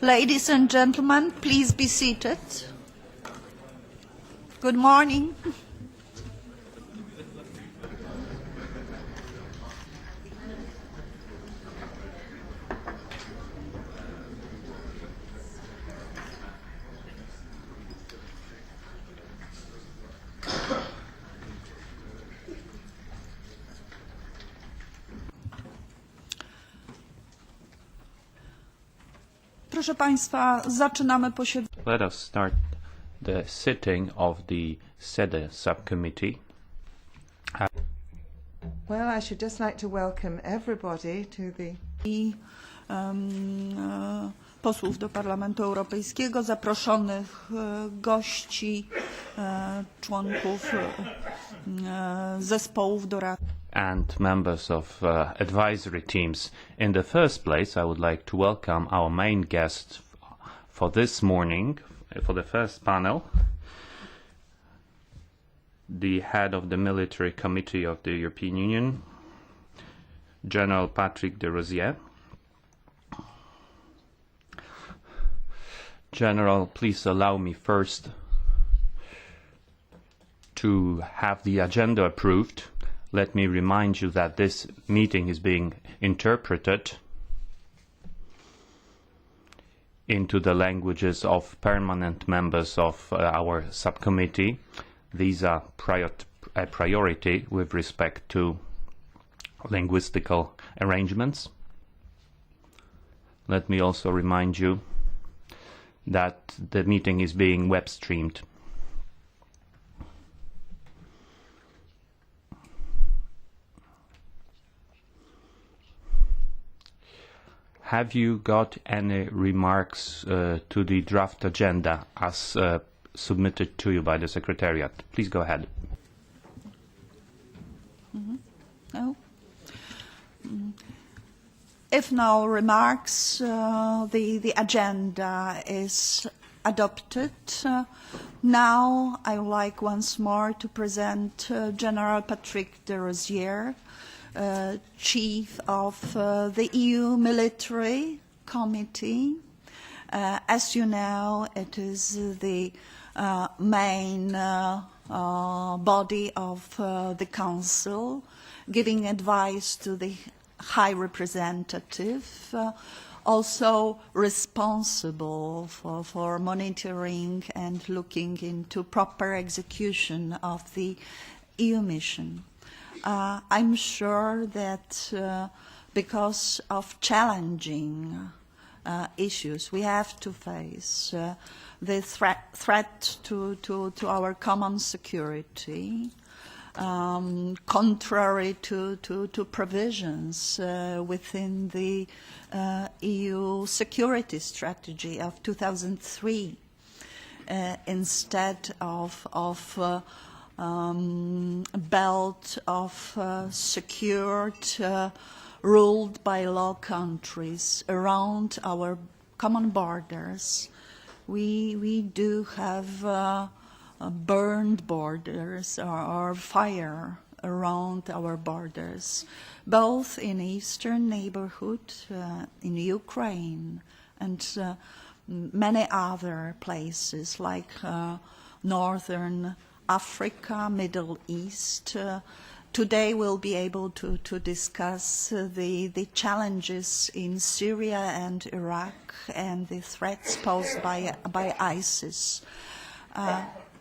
Ladies and gentlemen, please be seated. Good morning. Proszę Państwa, zaczynamy posiedzenie. Let us start the sitting of the SEDE subcommittee. Well, I should just like to welcome everybody to the Posłów do Parlamentu Europejskiego, zaproszonych gości, członków zespołów doradczych. And members of advisory teams. In the first place, I would like to welcome our main guest for this morning, for the first panel, the head of the Military Committee of the European Union, General de Rousiers. General, please allow me first to have the agenda approved. Let me remind you that this meeting is being interpreted into the languages of permanent members of our subcommittee. These are a priority with respect to linguistical arrangements. Let me also remind you that the meeting is being web streamed. Have you got any remarks to the draft agenda as submitted to you by the Secretariat? Please go ahead. No? If no remarks, the agenda is adopted. Now I would like once more to present General de Rousiers, Chief of the EU Military Committee. As you know, it is the main body of the Council, giving advice to the High Representative, also responsible for monitoring and looking into proper execution of the EU mission. I'm sure that because of challenging issues we have to face, the threat to our common security, contrary to provisions within the EU security strategy of 2003, instead of belt of secured, ruled by law countries around our common borders. We do have burned borders or fire around our borders, both in eastern neighborhood, in Ukraine, and many other places like northern Africa, Middle East. Today we'll be able to discuss the challenges in Syria and Iraq and the threats posed by ISIS.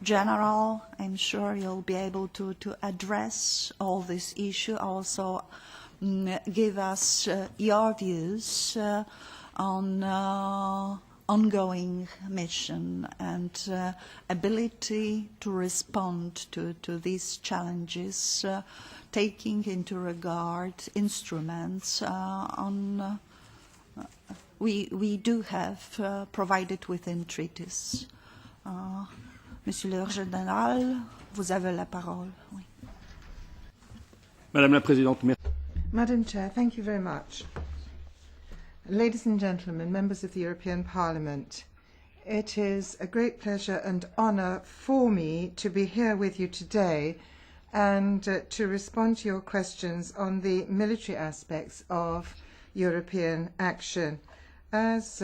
General, I'm sure you'll be able to address all this issue, also give us your views on ongoing mission and ability to respond to these challenges, taking into regard instruments we do have provided within treaties. Monsieur le Général, vous avez la parole. Oui. Madame la Présidente, merci. Madam Chair, thank you very much. Ladies and gentlemen, members of the European Parliament, it is a great pleasure and honour for me to be here with you today and to respond to your questions on the military aspects of European action. As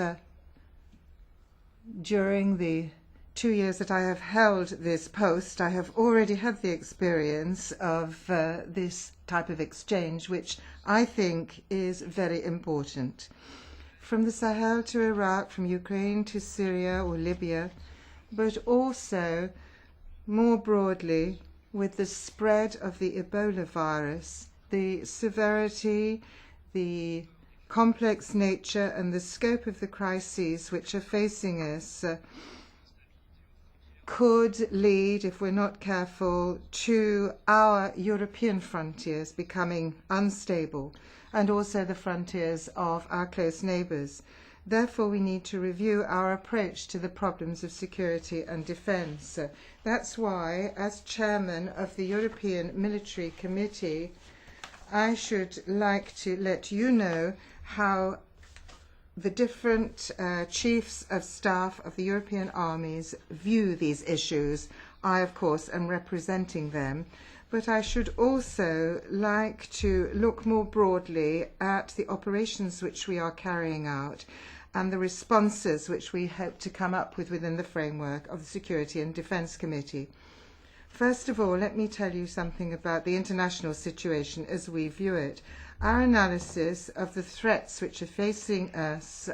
During the 2 years that I have held this post, I have already had the experience of this type of exchange, which I think is very important. From the Sahel to Iraq, from Ukraine to Syria or Libya, but also more broadly with the spread of the Ebola virus, the severity, the complex nature and the scope of the crises which are facing us could lead, if we're not careful, to our European frontiers becoming unstable and also the frontiers of our close neighbours. Therefore, we need to review our approach to the problems of security and defence. That's why, as chairman of the European Military Committee, I should like to let you know how the different chiefs of staff of the European armies view these issues. I, of course, am representing them. But I should also like to look more broadly at the operations which we are carrying out and the responses which we hope to come up with within the framework of the Security and Defence Committee. First of all, let me tell you something about the international situation as we view it. Our analysis of the threats which are facing us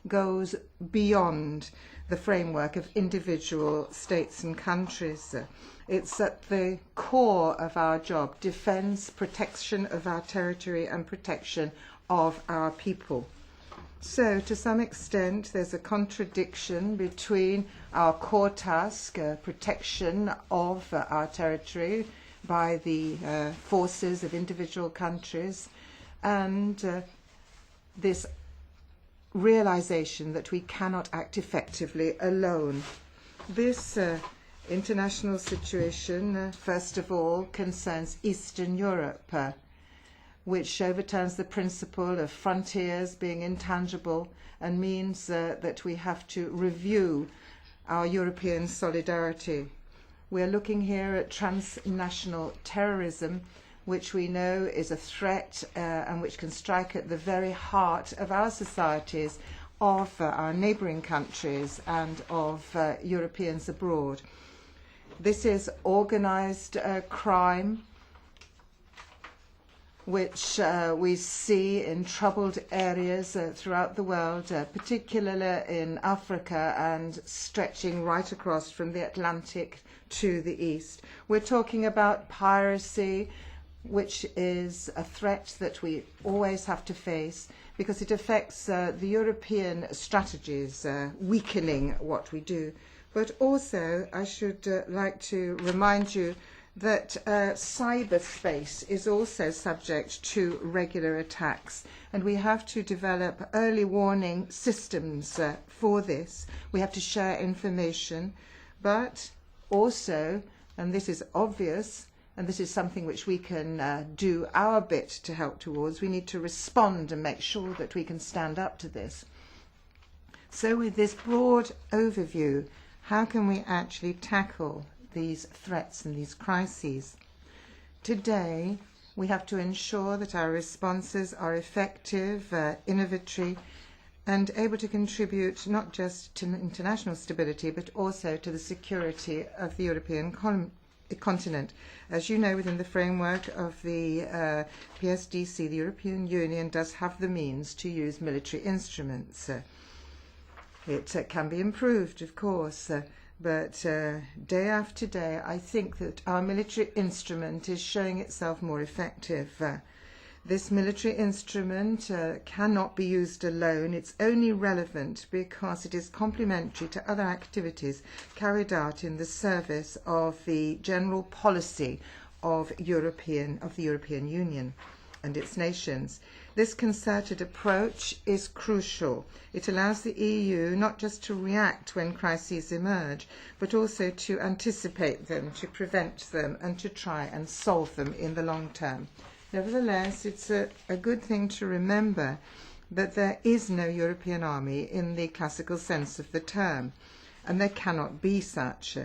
goes beyond the framework of individual states and countries. It's at the core of our job, defence, protection of our territory and protection of our people. So, to some extent, there's a contradiction between our core task, protection of our territory by the forces of individual countries, and this realization that we cannot act effectively alone. This international situation, first of all, concerns Eastern Europe, which overturns the principle of frontiers being intangible and means that we have to review our European solidarity. We are looking here at transnational terrorism, which we know is a threat and which can strike at the very heart of our societies, of our neighbouring countries and of Europeans abroad. This is organised crime, which we see in troubled areas throughout the world, particularly in Africa and stretching right across from the Atlantic to the east. We're talking about piracy, which is a threat that we always have to face because it affects the European strategies, weakening what we do. But also, I should like to remind you that cyberspace is also subject to regular attacks, and we have to develop early warning systems for this. We have to share information, but also, and this is obvious, and this is something which we can do our bit to help towards, we need to respond and make sure that we can stand up to this. So with this broad overview, how can we actually tackle these threats and these crises? Today, we have to ensure that our responses are effective, innovatory, and able to contribute not just to international stability, but also to the security of the European continent. As you know, within the framework of the PSDC, the European Union does have the means to use military instruments. It can be improved, of course, but day after day, I think that our military instrument is showing itself more effective. This military instrument cannot be used alone. It's only relevant because it is complementary to other activities carried out in the service of the general policy of the European Union and its nations. This concerted approach is crucial. It allows the EU not just to react when crises emerge, but also to anticipate them, to prevent them, and to try and solve them in the long term. Nevertheless, it's a good thing to remember that there is no European army in the classical sense of the term, and there cannot be such.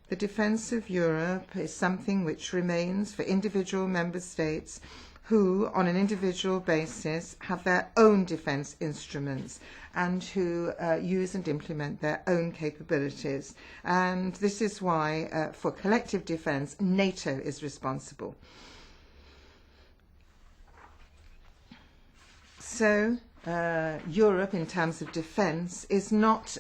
The defence of Europe is something which remains for individual member states who, on an individual basis, have their own defence instruments and who use and implement their own capabilities. And this is why, for collective defence, NATO is responsible. So, Europe, in terms of defence, is not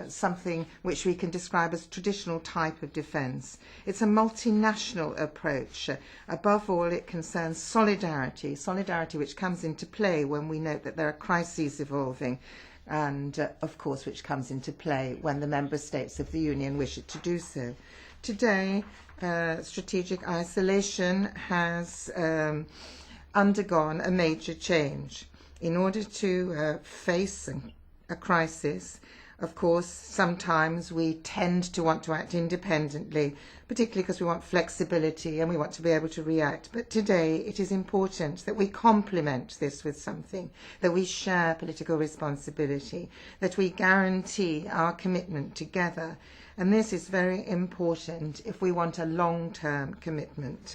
something which we can describe as traditional type of defence. It's a multinational approach. Above all, it concerns solidarity, solidarity which comes into play when we note that there are crises evolving, and, of course, which comes into play when the member states of the Union wish it to do so. Today, strategic isolation has undergone a major change. In order to face a crisis, of course, sometimes we tend to want to act independently, particularly because we want flexibility and we want to be able to react. But today it is important that we complement this with something, that we share political responsibility, that we guarantee our commitment together. And this is very important if we want a long-term commitment.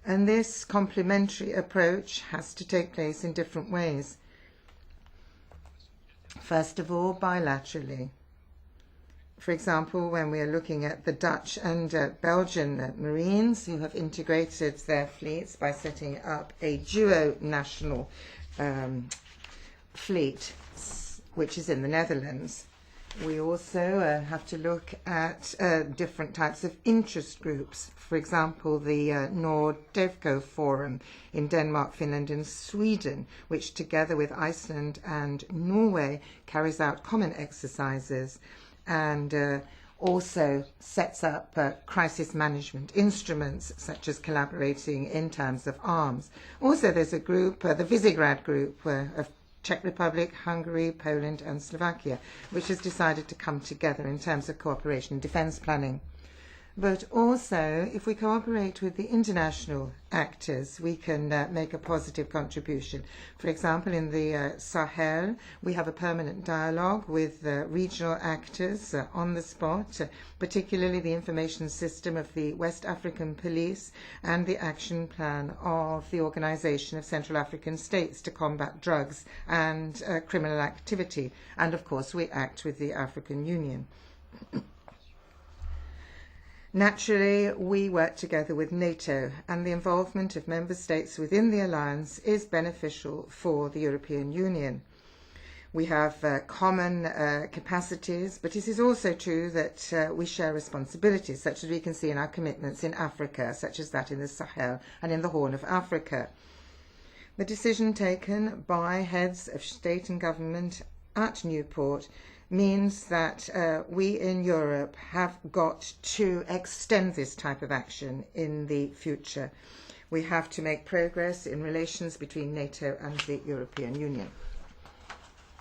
And this complementary approach has to take place in different ways. First of all, bilaterally. For example, when we are looking at the Dutch and Belgian Marines who have integrated their fleets by setting up a duo-national fleet, which is in the Netherlands. We also have to look at different types of interest groups. For example, the Nordefco Forum in Denmark, Finland and Sweden, which together with Iceland and Norway carries out common exercises and also sets up crisis management instruments such as collaborating in terms of arms. Also there's a group, the Visegrad group of Czech Republic, Hungary, Poland and Slovakia, which has decided to come together in terms of cooperation and defence planning. But also, if we cooperate with the international actors, we can make a positive contribution. For example, in the Sahel, we have a permanent dialogue with regional actors on the spot, particularly the information system of the West African Police and the action plan of the Organization of Central African States to combat drugs and criminal activity. And of course, we act with the African Union. Naturally, we work together with NATO, and the involvement of member states within the alliance is beneficial for the European Union. We have common capacities, but it is also true that we share responsibilities, such as we can see in our commitments in Africa, such as that in the Sahel and in the Horn of Africa. The decision taken by heads of state and government at Newport means that we in Europe have got to extend this type of action in the future. We have to make progress in relations between NATO and the European Union.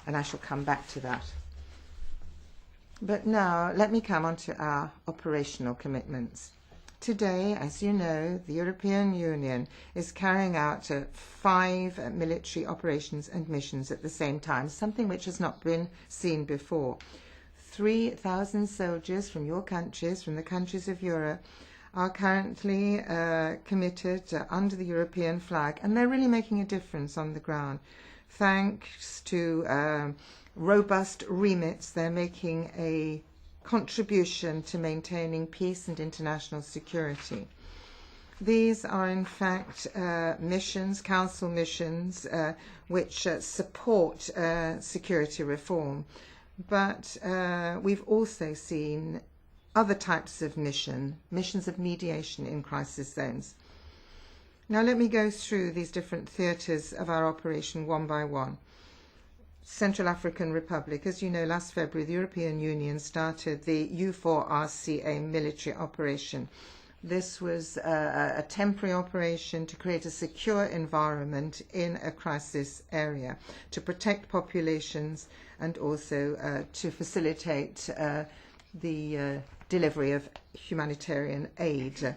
And I shall come back to that. But now let me come on to our operational commitments. Today, as you know, the European Union is carrying out 5 military operations and missions at the same time, something which has not been seen before. 3,000 soldiers from your countries, from the countries of Europe, are currently committed under the European flag, and they're really making a difference on the ground. Thanks to robust remits, they're making a contribution to maintaining peace and international security. These are in fact missions, council missions, which support security reform. But we've also seen other types of missions of mediation in crisis zones. Now let me go through these different theatres of our operation one by one. Central African Republic. As you know, last February, the European Union started the U4RCA military operation. This was a temporary operation to create a secure environment in a crisis area, to protect populations and also to facilitate the delivery of humanitarian aid.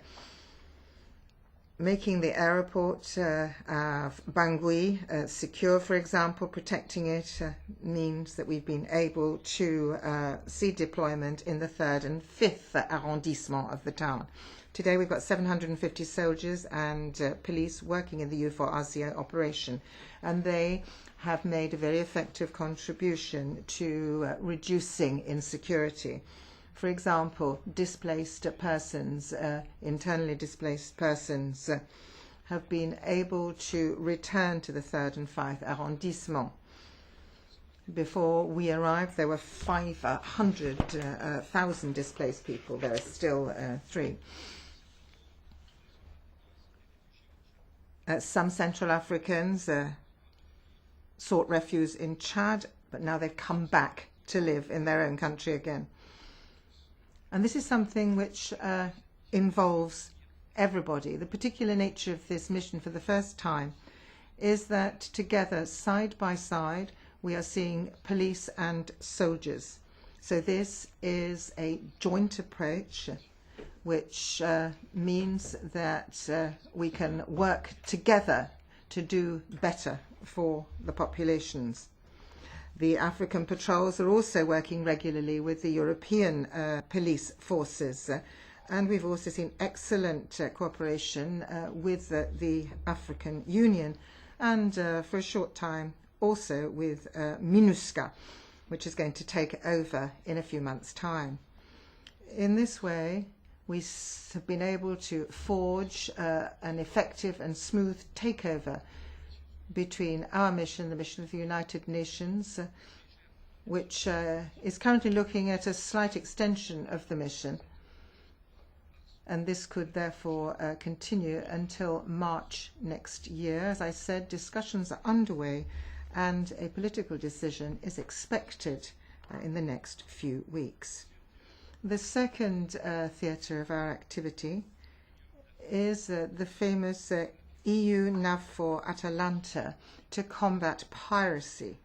making the airport of Bangui secure, for example, protecting it means that we've been able to see deployment in the 3rd and 5th arrondissement of the town. Today we've got 750 soldiers and police working in the U4RCA operation, and they have made a very effective contribution to reducing insecurity. For example, displaced persons, internally displaced persons, have been able to return to the 3rd and 5th arrondissement. Before we arrived, there were 500,000 displaced people. There are still 3. Some Central Africans sought refuge in Chad, but now they've come back to live in their own country again. And this is something which involves everybody. The particular nature of this mission for the first time is that together, side by side, we are seeing police and soldiers. So this is a joint approach, which means that we can work together to do better for the populations. The African patrols are also working regularly with the European police forces, and we've also seen excellent cooperation with the African Union, and for a short time also with MINUSCA, which is going to take over in a few months' time. In this way, we have been able to forge an effective and smooth takeover between our mission, the mission of the United Nations, which is currently looking at a slight extension of the mission. And this could therefore continue until March next year. As I said, discussions are underway and a political decision is expected in the next few weeks. The second theatre of our activity is the famous EU NAVFOR Atalanta to combat piracy.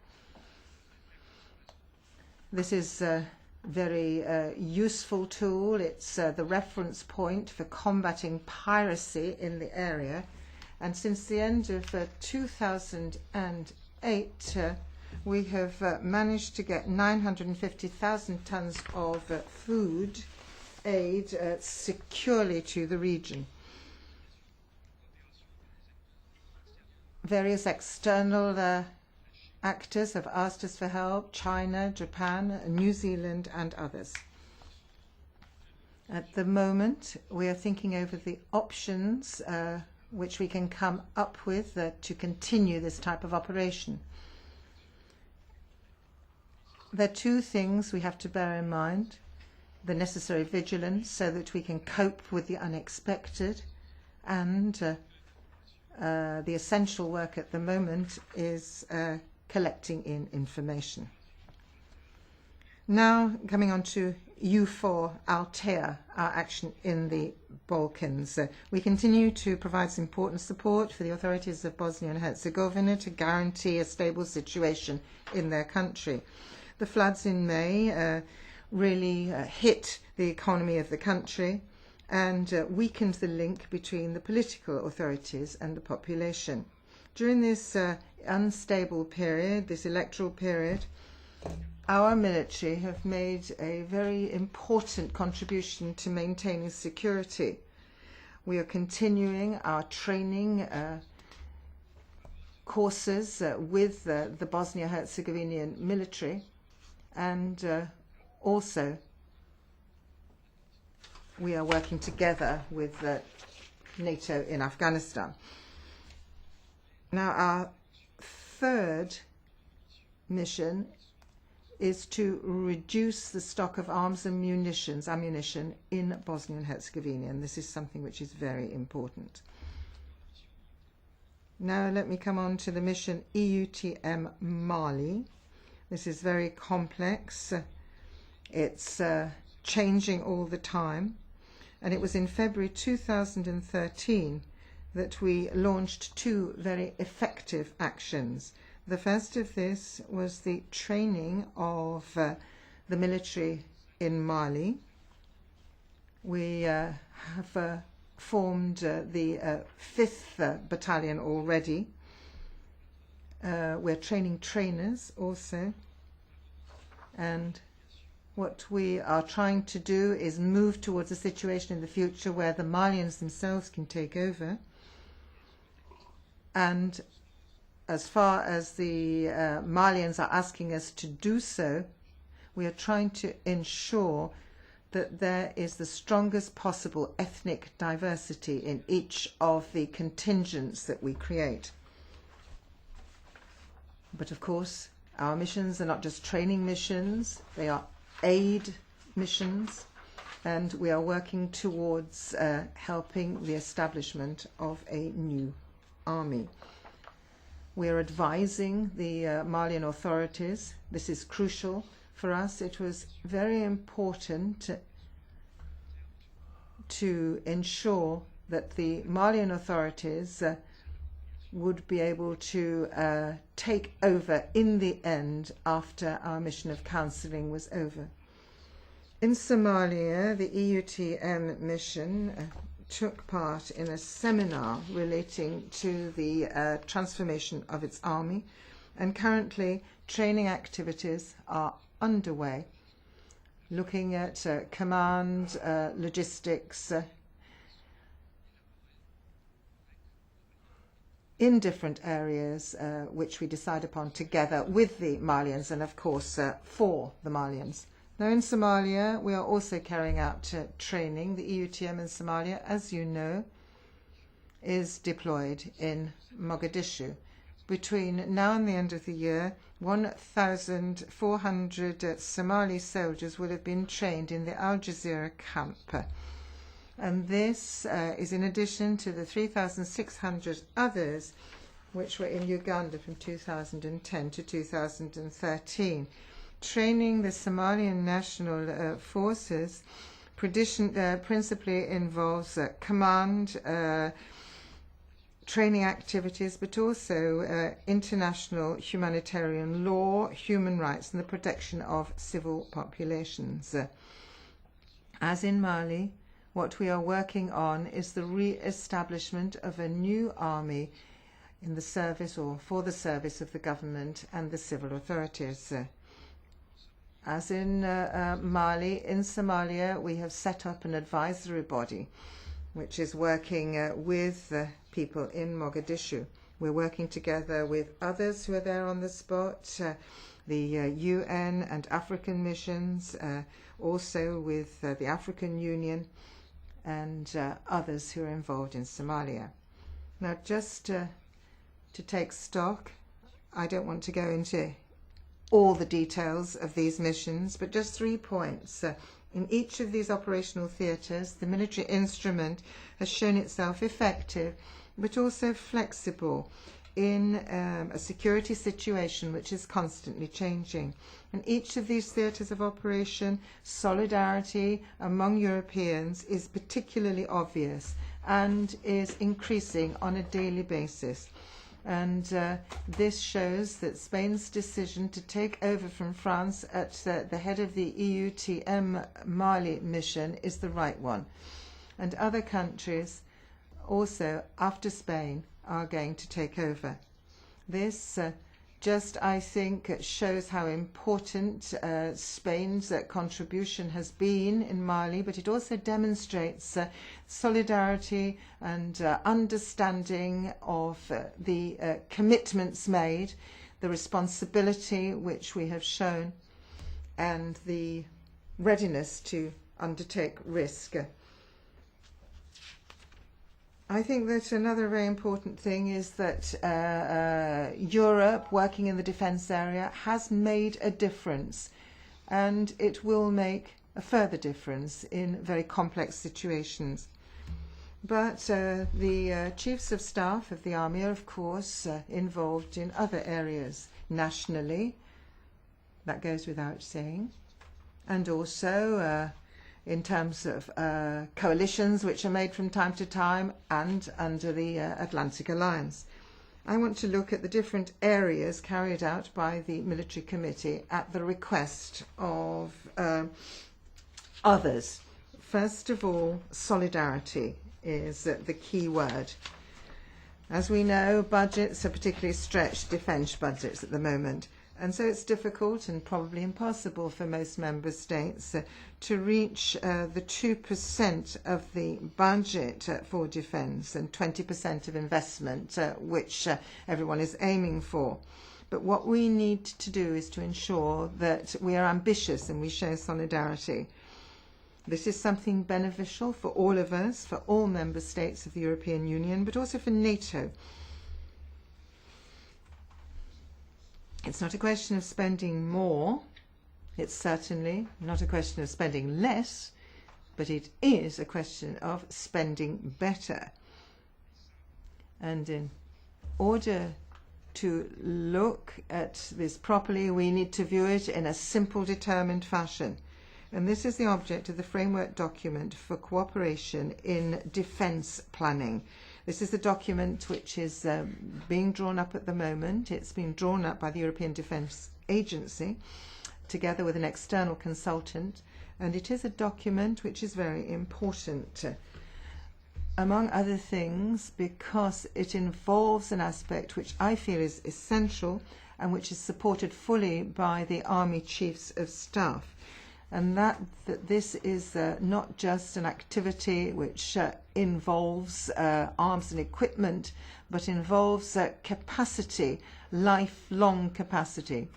This is a very useful tool. It's the reference point for combating piracy in the area. And since the end of 2008, we have managed to get 950,000 tons of food aid securely to the region. Various external actors have asked us for help: China, Japan, New Zealand, and others. At the moment, we are thinking over the options which we can come up with to continue this type of operation. There are 2 things we have to bear in mind: the necessary vigilance so that we can cope with the unexpected, and the essential work at the moment is collecting in information. Now, coming on to EUFOR Altea, our action in the Balkans. We continue to provide some important support for the authorities of Bosnia and Herzegovina to guarantee a stable situation in their country. The floods in May really hit the economy of the country and weakened the link between the political authorities and the population. During this unstable period, this electoral period, our military have made a very important contribution to maintaining security. We are continuing our training courses with the Bosnia-Herzegovinian military, and also we are working together with NATO in Afghanistan. Now, our third mission is to reduce the stock of arms and ammunition in Bosnia and Herzegovina, and this is something which is very important. Now let me come on to the mission EUTM Mali. This is very complex. It's changing all the time, and it was in February 2013 that we launched 2 very effective actions. The first of this was the training of the military in Mali. We have formed the 5th Battalion already. We're training trainers also. And what we are trying to do is move towards a situation in the future where the Malians themselves can take over. And as far as the Malians are asking us to do so, we are trying to ensure that there is the strongest possible ethnic diversity in each of the contingents that we create. But of course, our missions are not just training missions, they are aid missions, and we are working towards helping the establishment of a new army. We are advising the Malian authorities. This is crucial for us. It was very important to ensure that the Malian authorities would be able to take over in the end after our mission of counselling was over. In Somalia, the EUTM mission took part in a seminar relating to the transformation of its army, and currently training activities are underway, looking at command, logistics, in different areas which we decide upon together with the Malians and of course for the Malians. Now in Somalia we are also carrying out training. The EUTM in Somalia, as you know, is deployed in Mogadishu. Between now and the end of the year, 1,400 Somali soldiers will have been trained in the Al Jazeera camp. And this is in addition to the 3,600 others which were in Uganda from 2010 to 2013. Training the Somalian National Forces principally involves command, training activities, but also international humanitarian law, human rights, and the protection of civil populations. As in Mali, what we are working on is the re-establishment of a new army in the service or for the service of the government and the civil authorities. As in Mali, in Somalia, we have set up an advisory body which is working with people in Mogadishu. We're working together with others who are there on the spot, the UN and African missions, also with the African Union and others who are involved in Somalia. Now, just to take stock, I don't want to go into all the details of these missions, but just 3 points. In each of these operational theatres, the military instrument has shown itself effective, but also flexible in a security situation which is constantly changing. In each of these theatres of operation, solidarity among Europeans is particularly obvious and is increasing on a daily basis. And this shows that Spain's decision to take over from France at the head of the EUTM Mali mission is the right one. And other countries also, after Spain, are going to take over. This I think, shows how important Spain's contribution has been in Mali, but it also demonstrates solidarity and understanding of the commitments made, the responsibility which we have shown, and the readiness to undertake risk. I think that another very important thing is that Europe, working in the defence area, has made a difference, and it will make a further difference in very complex situations. But the chiefs of staff of the army are, of course, involved in other areas nationally. That goes without saying. And also in terms of coalitions which are made from time to time and under the Atlantic Alliance. I want to look at the different areas carried out by the Military Committee at the request of others. First of all, solidarity. is the key word. As we know, budgets are particularly stretched, defence budgets at the moment, and so it's difficult and probably impossible for most member states to reach the 2% of the budget for defence and 20% of investment, which everyone is aiming for. But what we need to do is to ensure that we are ambitious and we show solidarity. This is something beneficial for all of us, for all member states of the European Union, but also for NATO. It's not a question of spending more. It's certainly not a question of spending less, but it is a question of spending better. And in order to look at this properly, we need to view it in a simple, determined fashion. And this is the object of the framework document for cooperation in defence planning. This is the document which is being drawn up at the moment. It's been drawn up by the European Defence Agency together with an external consultant, and it is a document which is very important, among other things, because it involves an aspect which I feel is essential and which is supported fully by the Army Chiefs of Staff. And that this is not just an activity which involves arms and equipment, but involves capacity, lifelong capacity.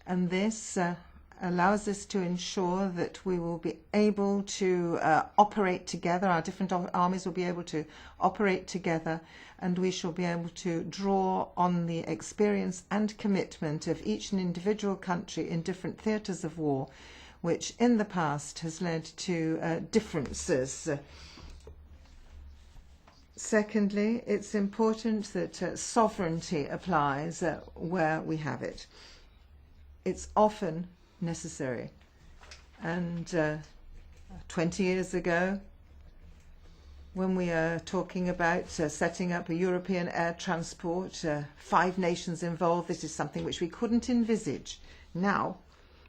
And this allows us to ensure that we will be able to operate together, our different armies will be able to operate together, and we shall be able to draw on the experience and commitment of each individual country in different theatres of war, which in the past has led to differences. Secondly, it's important that sovereignty applies where we have it. It's often necessary. And 20 years ago, when we are talking about setting up a European air transport, 5 nations involved, this is something which we couldn't envisage. Now,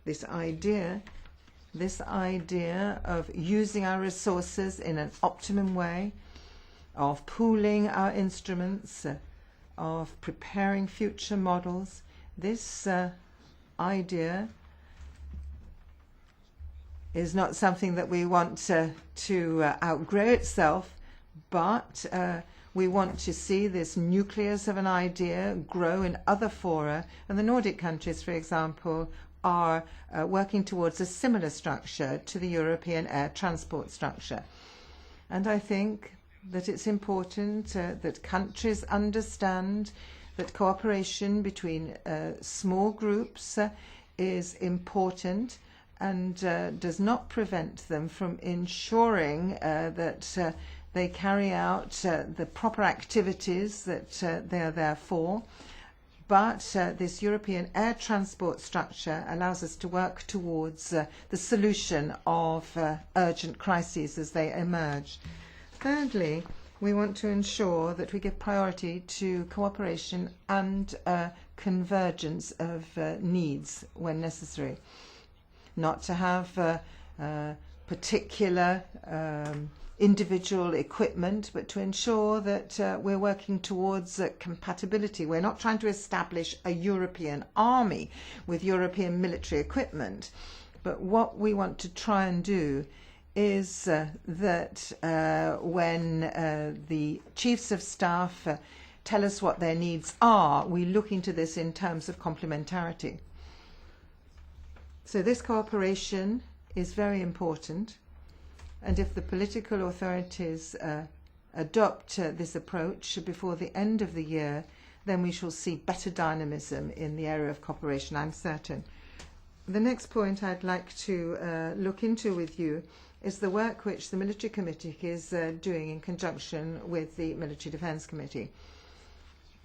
this idea of using our resources in an optimum way, of pooling our instruments, of preparing future models, this idea is not something that we want to outgrow itself, but we want to see this nucleus of an idea grow in other fora. And the Nordic countries, for example, are working towards a similar structure to the European air transport structure. And I think that it's important that countries understand that cooperation between small groups is important and does not prevent them from ensuring that they carry out the proper activities that they are there for. But this European air transport structure allows us to work towards the solution of urgent crises as they emerge. Thirdly, we want to ensure that we give priority to cooperation and convergence of needs when necessary. Not to have particular individual equipment, but to ensure that we're working towards compatibility. We're not trying to establish a European army with European military equipment, but what we want to try and do is that when the chiefs of staff tell us what their needs are, we look into this in terms of complementarity. So this cooperation is very important, and if the political authorities adopt this approach before the end of the year, then we shall see better dynamism in the area of cooperation, I'm certain. The next point I'd like to look into with you is the work which the Military Committee is doing in conjunction with the Military Defence Committee.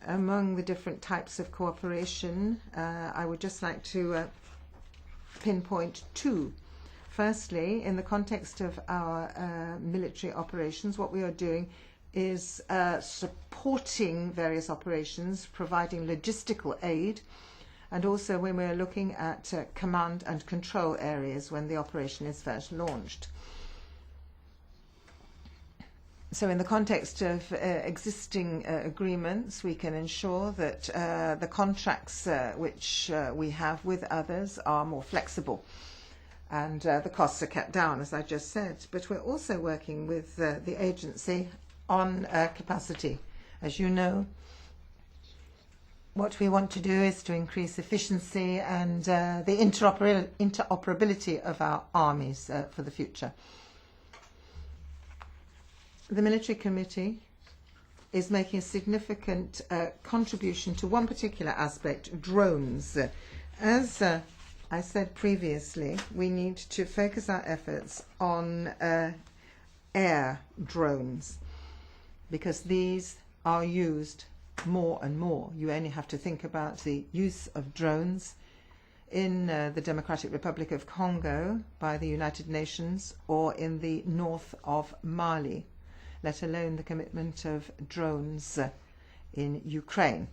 Among the different types of cooperation, I would just like to pinpoint 2. Firstly, in the context of our military operations, what we are doing is supporting various operations, providing logistical aid, and also when we're looking at command and control areas when the operation is first launched. So in the context of existing agreements, we can ensure that the contracts which we have with others are more flexible and the costs are kept down, as I just said. But we're also working with the agency on capacity. As you know, what we want to do is to increase efficiency and the interoperability of our armies for the future. The Military Committee is making a significant contribution to one particular aspect, drones. As I said previously, we need to focus our efforts on air drones because these are used more and more. You only have to think about the use of drones in the Democratic Republic of Congo by the United Nations or in the north of Mali, let alone the commitment of drones in Ukraine.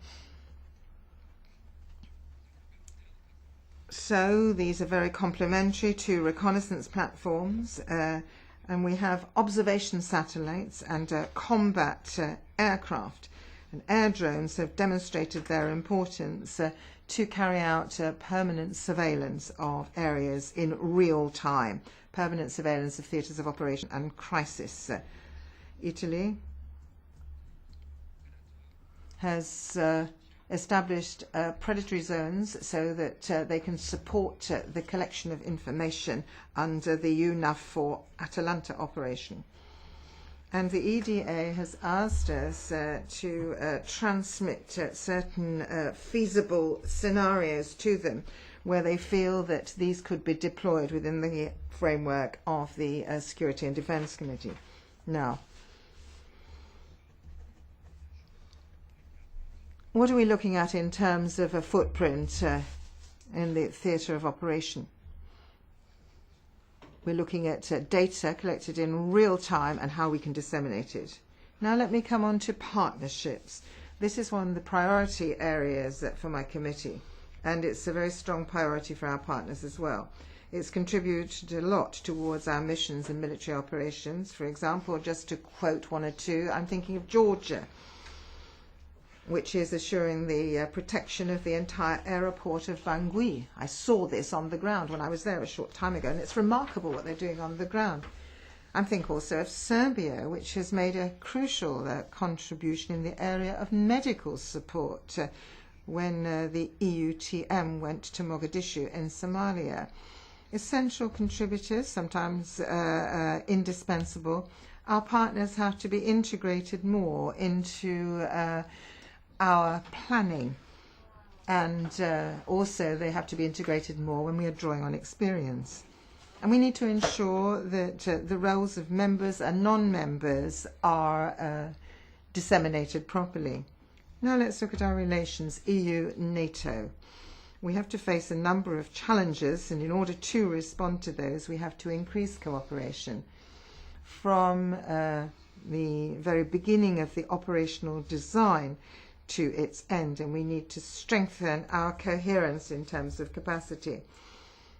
So these are very complementary to reconnaissance platforms, and we have observation satellites and combat aircraft. And air drones have demonstrated their importance to carry out permanent surveillance of areas in real time, permanent surveillance of theatres of operation and crisis. Italy has established predatory zones so that they can support the collection of information under the UNAVFOR Atalanta operation. And the EDA has asked us to transmit certain feasible scenarios to them where they feel that these could be deployed within the framework of the Security and Defense Committee. Now, what are we looking at in terms of a footprint in the theatre of operation? We're looking at data collected in real time and how we can disseminate it. Now let me come on to partnerships. This is one of the priority areas for my committee, and it's a very strong priority for our partners as well. It's contributed a lot towards our missions and military operations. For example, just to quote one or two, I'm thinking of Georgia, which is assuring the protection of the entire airport of Bangui. I saw this on the ground when I was there a short time ago, and it's remarkable what they're doing on the ground. I'm thinking also of Serbia, which has made a crucial contribution in the area of medical support when the EUTM went to Mogadishu in Somalia. Essential contributors, sometimes indispensable. Our partners have to be integrated more into our planning, and also they have to be integrated more when we are drawing on experience. And we need to ensure that the roles of members and non-members are disseminated properly. Now let's look at our relations, EU-NATO. We have to face a number of challenges, and in order to respond to those, we have to increase cooperation. From the very beginning of the operational design to its end, and we need to strengthen our coherence in terms of capacity.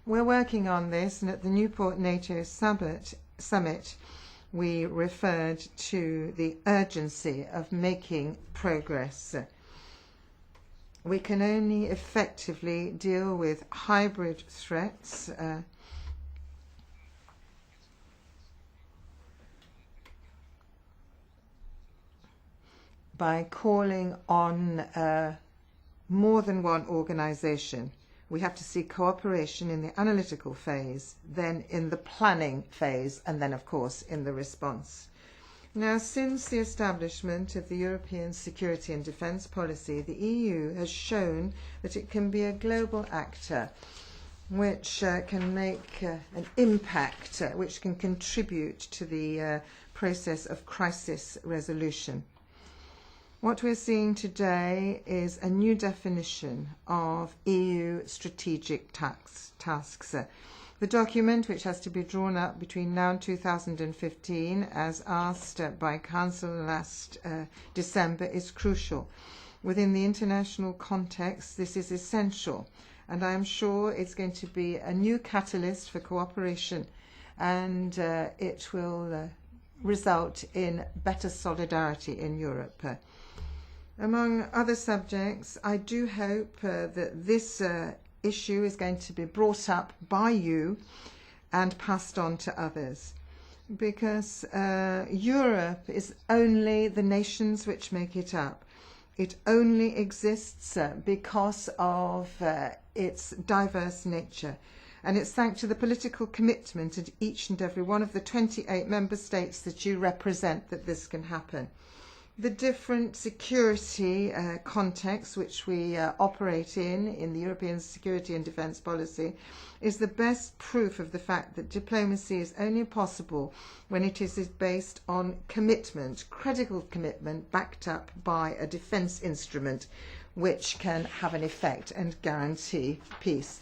We're working on this, and at the Newport NATO summit we referred to the urgency of making progress. We can only effectively deal with hybrid threats by calling on more than one organization. We have to see cooperation in the analytical phase, then in the planning phase, and then, of course, in the response. Now, since the establishment of the European Security and Defence Policy, the EU has shown that it can be a global actor which can make an impact, which can contribute to the process of crisis resolution. What we're seeing today is a new definition of EU strategic tasks. The document, which has to be drawn up between now and 2015, as asked by Council last December, is crucial. Within the international context, this is essential, and I am sure it's going to be a new catalyst for cooperation, and it will result in better solidarity in Europe. Among other subjects, I do hope that this issue is going to be brought up by you and passed on to others, because Europe is only the nations which make it up. It only exists because of its diverse nature. And it's thanks to the political commitment of each and every one of the 28 member states that you represent that this can happen. The different security contexts which we operate in the European security and defence policy, is the best proof of the fact that diplomacy is only possible when it is based on commitment, credible commitment, backed up by a defence instrument which can have an effect and guarantee peace.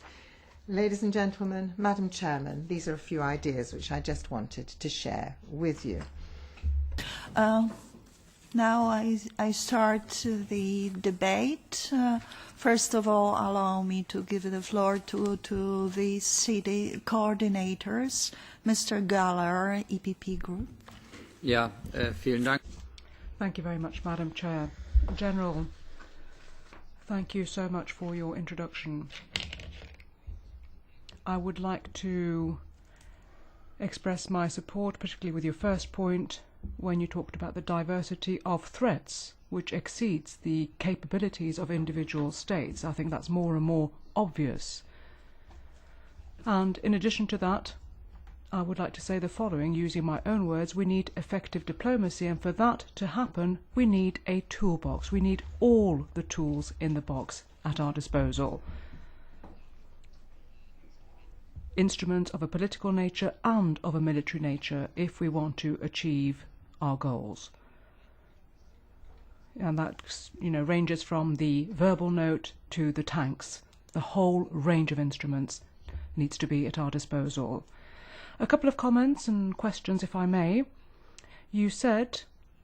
Ladies and gentlemen, Madam Chairman, these are a few ideas which I just wanted to share with you. Now I start the debate. First of all, allow me to give the floor to the city coordinators. Mr. Galler, EPP Group. Ja, vielen Dank. Thank you very much, Madam Chair. General, thank you so much for your introduction. I would like to express my support, particularly with your first point, when you talked about the diversity of threats, which exceeds the capabilities of individual states. I think that's more and more obvious. And in addition to that, I would like to say the following, using my own words: we need effective diplomacy, and for that to happen, we need a toolbox. We need all the tools in the box at our disposal. Instruments of a political nature and of a military nature if we want to achieve our goals. And that, ranges from the verbal note to the tanks. The whole range of instruments needs to be at our disposal. A couple of comments and questions, if I may. You said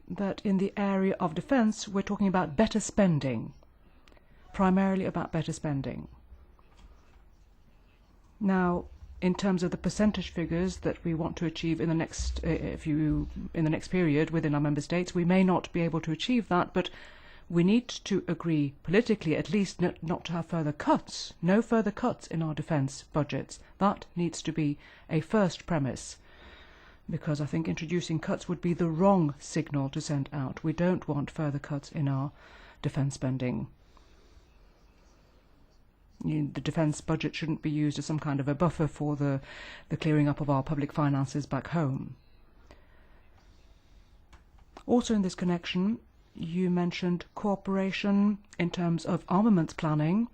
that in the area of defence we're talking about better spending, primarily about better spending. Now, in terms of the percentage figures that we want to achieve in the next period within our member states, we may not be able to achieve that, but we need to agree politically, at least, not to have further cuts, no further cuts in our defence budgets. That needs to be a first premise, because I think introducing cuts would be the wrong signal to send out. We don't want further cuts in our defence spending. The defence budget shouldn't be used as some kind of a buffer for the clearing up of our public finances back home. Also in this connection, you mentioned cooperation in terms of armaments planning.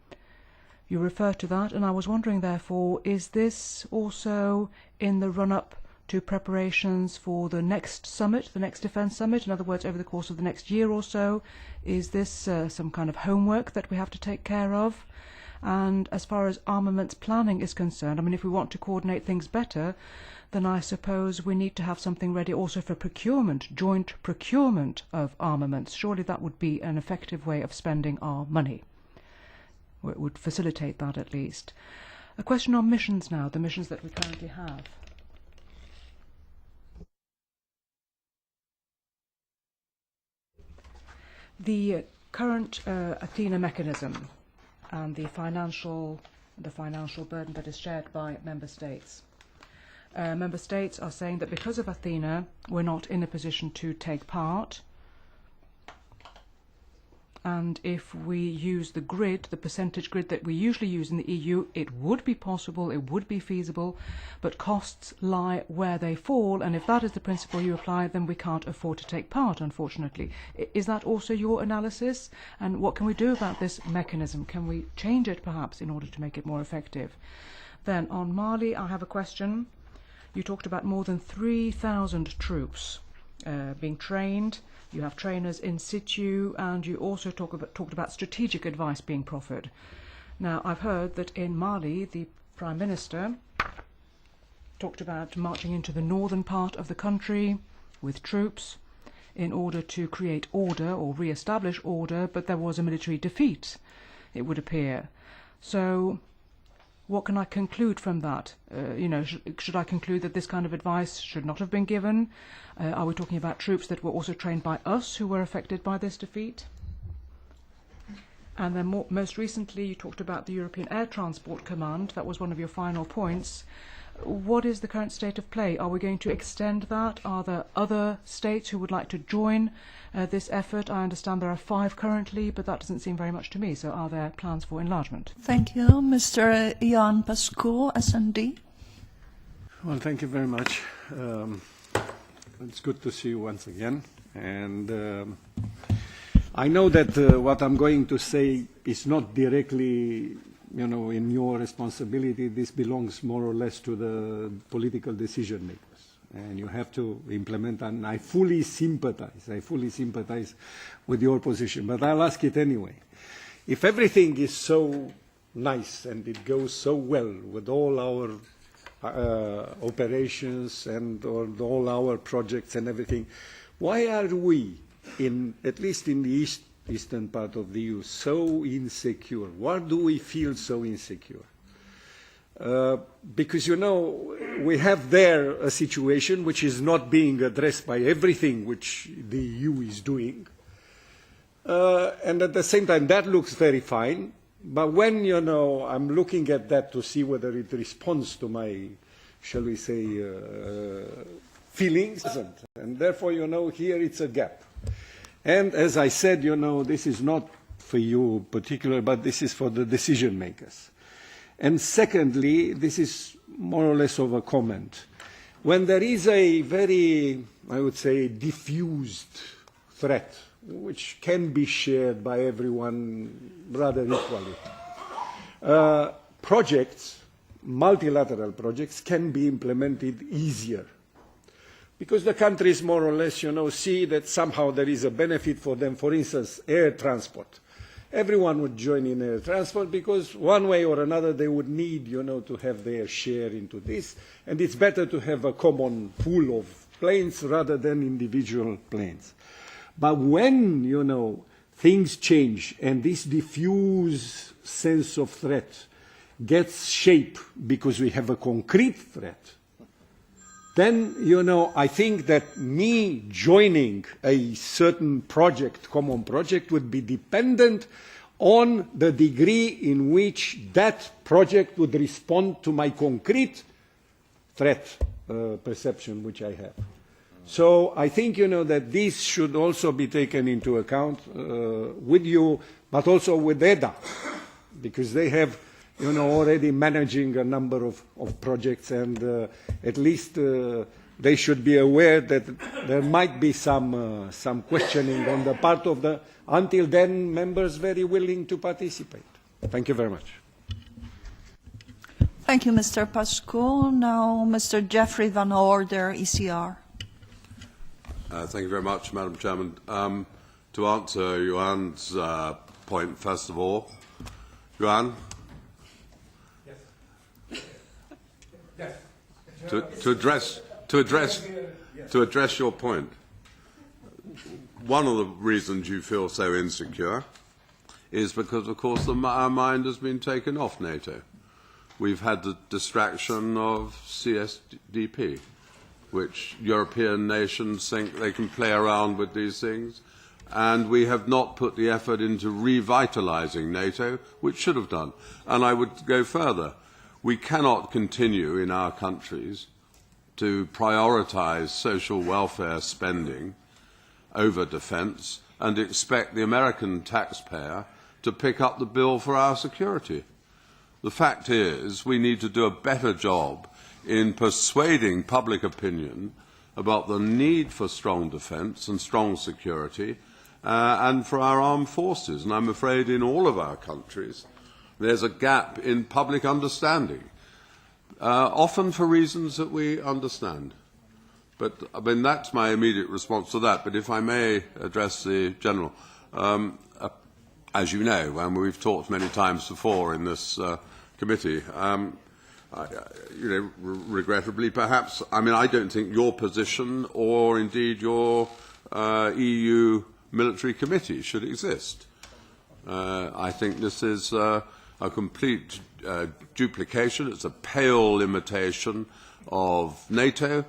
You referred to that, and I was wondering, therefore, is this also in the run-up to preparations for the next summit, the next defence summit? In other words, over the course of the next year or so, is this some kind of homework that we have to take care of? And as far as armaments planning is concerned, if we want to coordinate things better, then I suppose we need to have something ready also for procurement, joint procurement of armaments. Surely that would be an effective way of spending our money. Or it would facilitate that at least. A question on missions now, the missions that we currently have. The current Athena mechanism and the financial burden that is shared by member states. Member states are saying that because of Athena, we're not in a position to take part. And if we use the grid, the percentage grid that we usually use in the EU, it would be possible, it would be feasible, but costs lie where they fall, and if that is the principle you apply, then we can't afford to take part, unfortunately. Is that also your analysis? And what can we do about this mechanism? Can we change it, perhaps, in order to make it more effective? Then, on Mali, I have a question. You talked about more than 3,000 troops being trained. You have trainers in situ, and you also talked about strategic advice being proffered. Now, I've heard that in Mali, the Prime Minister talked about marching into the northern part of the country with troops in order to create order or re-establish order, but there was a military defeat, it would appear. So what can I conclude from that? Should I conclude that this kind of advice should not have been given? Are we talking about troops that were also trained by us who were affected by this defeat? And then most recently, you talked about the European Air Transport Command. That was one of your final points. What is the current state of play? Are we going to extend that? Are there other states who would like to join this effort? I understand there are 5 currently, but that doesn't seem very much to me. So are there plans for enlargement? Thank you. Mr. Jan Pascu, S&D. Well, thank you very much. It's good to see you once again. And I know that what I'm going to say is not directly, in your responsibility. This belongs more or less to the political decision makers. And you have to implement, and I fully sympathize with your position. But I'll ask it anyway. If everything is so nice and it goes so well with all our operations and all our projects and everything, why are we, at least in the eastern part of the EU, so insecure? Why do we feel so insecure? Because, we have there a situation which is not being addressed by everything which the EU is doing. And at the same time, that looks very fine. But when, I'm looking at that to see whether it responds to my, shall we say, feelings, and therefore, here it's a gap. And as I said, this is not for you in particular, but this is for the decision makers. And secondly, this is more or less of a comment. When there is a very, I would say, diffused threat, which can be shared by everyone rather equally, projects, multilateral projects, can be implemented easier. Because the countries more or less, see that somehow there is a benefit for them. For instance, air transport. Everyone would join in air transport because one way or another they would need, to have their share into this. And it's better to have a common pool of planes rather than individual planes. But when, things change and this diffuse sense of threat gets shape because we have a concrete threat, then, I think that me joining a certain project, common project, would be dependent on the degree in which that project would respond to my concrete threat perception which I have. So I think, that this should also be taken into account with you, but also with EDA, because they have already managing a number of projects, and at least they should be aware that there might be some questioning on the part of the, until then, members very willing to participate. Thank you very much. Thank you, Mr. Pascu. Now, Mr. Jeffrey Van Order, ECR. Thank you very much, Madam Chairman. To answer Johan's point, first of all, Johan? To address your point, one of the reasons you feel so insecure is because, of course, our mind has been taken off NATO. We've had the distraction of CSDP, which European nations think they can play around with these things, and we have not put the effort into revitalising NATO, which should have done. And I would go further. We cannot continue in our countries to prioritise social welfare spending over defence and expect the American taxpayer to pick up the bill for our security. The fact is we need to do a better job in persuading public opinion about the need for strong defence and strong security and for our armed forces. And I'm afraid in all of our countries there's a gap in public understanding, often for reasons that we understand. But I mean, that's my immediate response to that. But if I may address the General, as you know, and we've talked many times before in this committee, regrettably perhaps, I mean, I don't think your position or indeed your EU military committee should exist. I think this is a complete duplication. It's a pale imitation of NATO,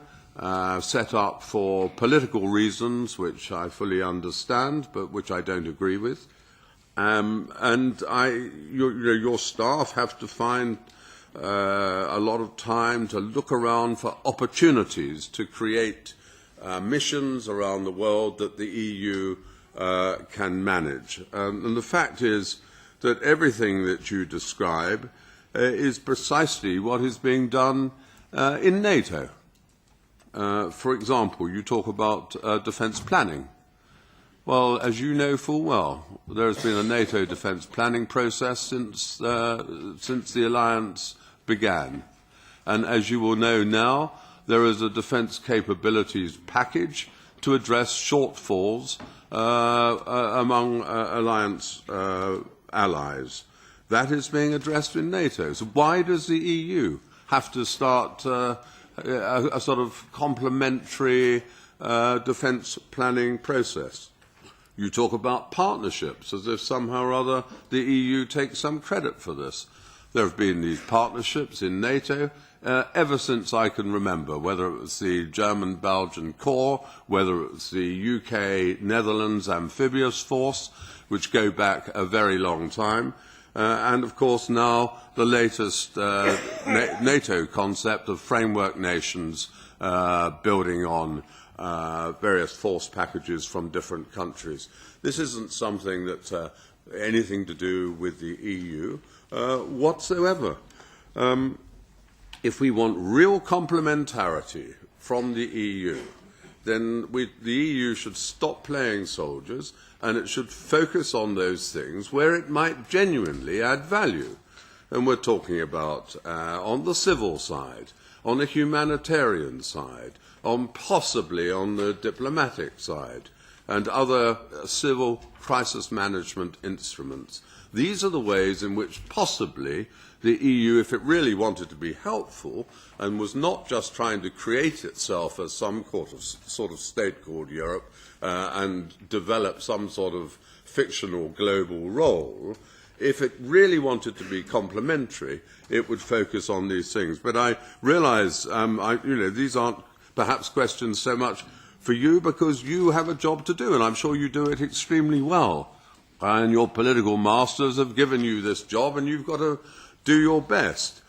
set up for political reasons, which I fully understand, but which I don't agree with. And your staff have to find a lot of time to look around for opportunities to create missions around the world that the EU can manage. And the fact is that everything that you describe is precisely what is being done in NATO. For example, you talk about defence planning. Well, as you know full well, there has been a NATO defence planning process since the alliance began. And as you will know now, there is a defence capabilities package to address shortfalls among alliance allies. That is being addressed in NATO. So why does the EU have to start a sort of complementary defence planning process? You talk about partnerships as if somehow or other the EU takes some credit for this. There have been these partnerships in NATO ever since I can remember, whether it was the German-Belgian Corps, whether it was the UK-Netherlands amphibious force, which go back a very long time, and of course now the latest NATO concept of framework nations building on various force packages from different countries. This isn't something that's anything to do with the EU whatsoever. If we want real complementarity from the EU, then the EU should stop playing soldiers and it should focus on those things where it might genuinely add value. And we're talking about on the civil side, on the humanitarian side, possibly on the diplomatic side, and other civil crisis management instruments. These are the ways in which possibly the EU, if it really wanted to be helpful and was not just trying to create itself as some sort of state called Europe and develop some sort of fictional global role, if it really wanted to be complementary, it would focus on these things. But I realise, these aren't perhaps questions so much for you because you have a job to do, and I'm sure you do it extremely well. And your political masters have given you this job, and you've got to do your best.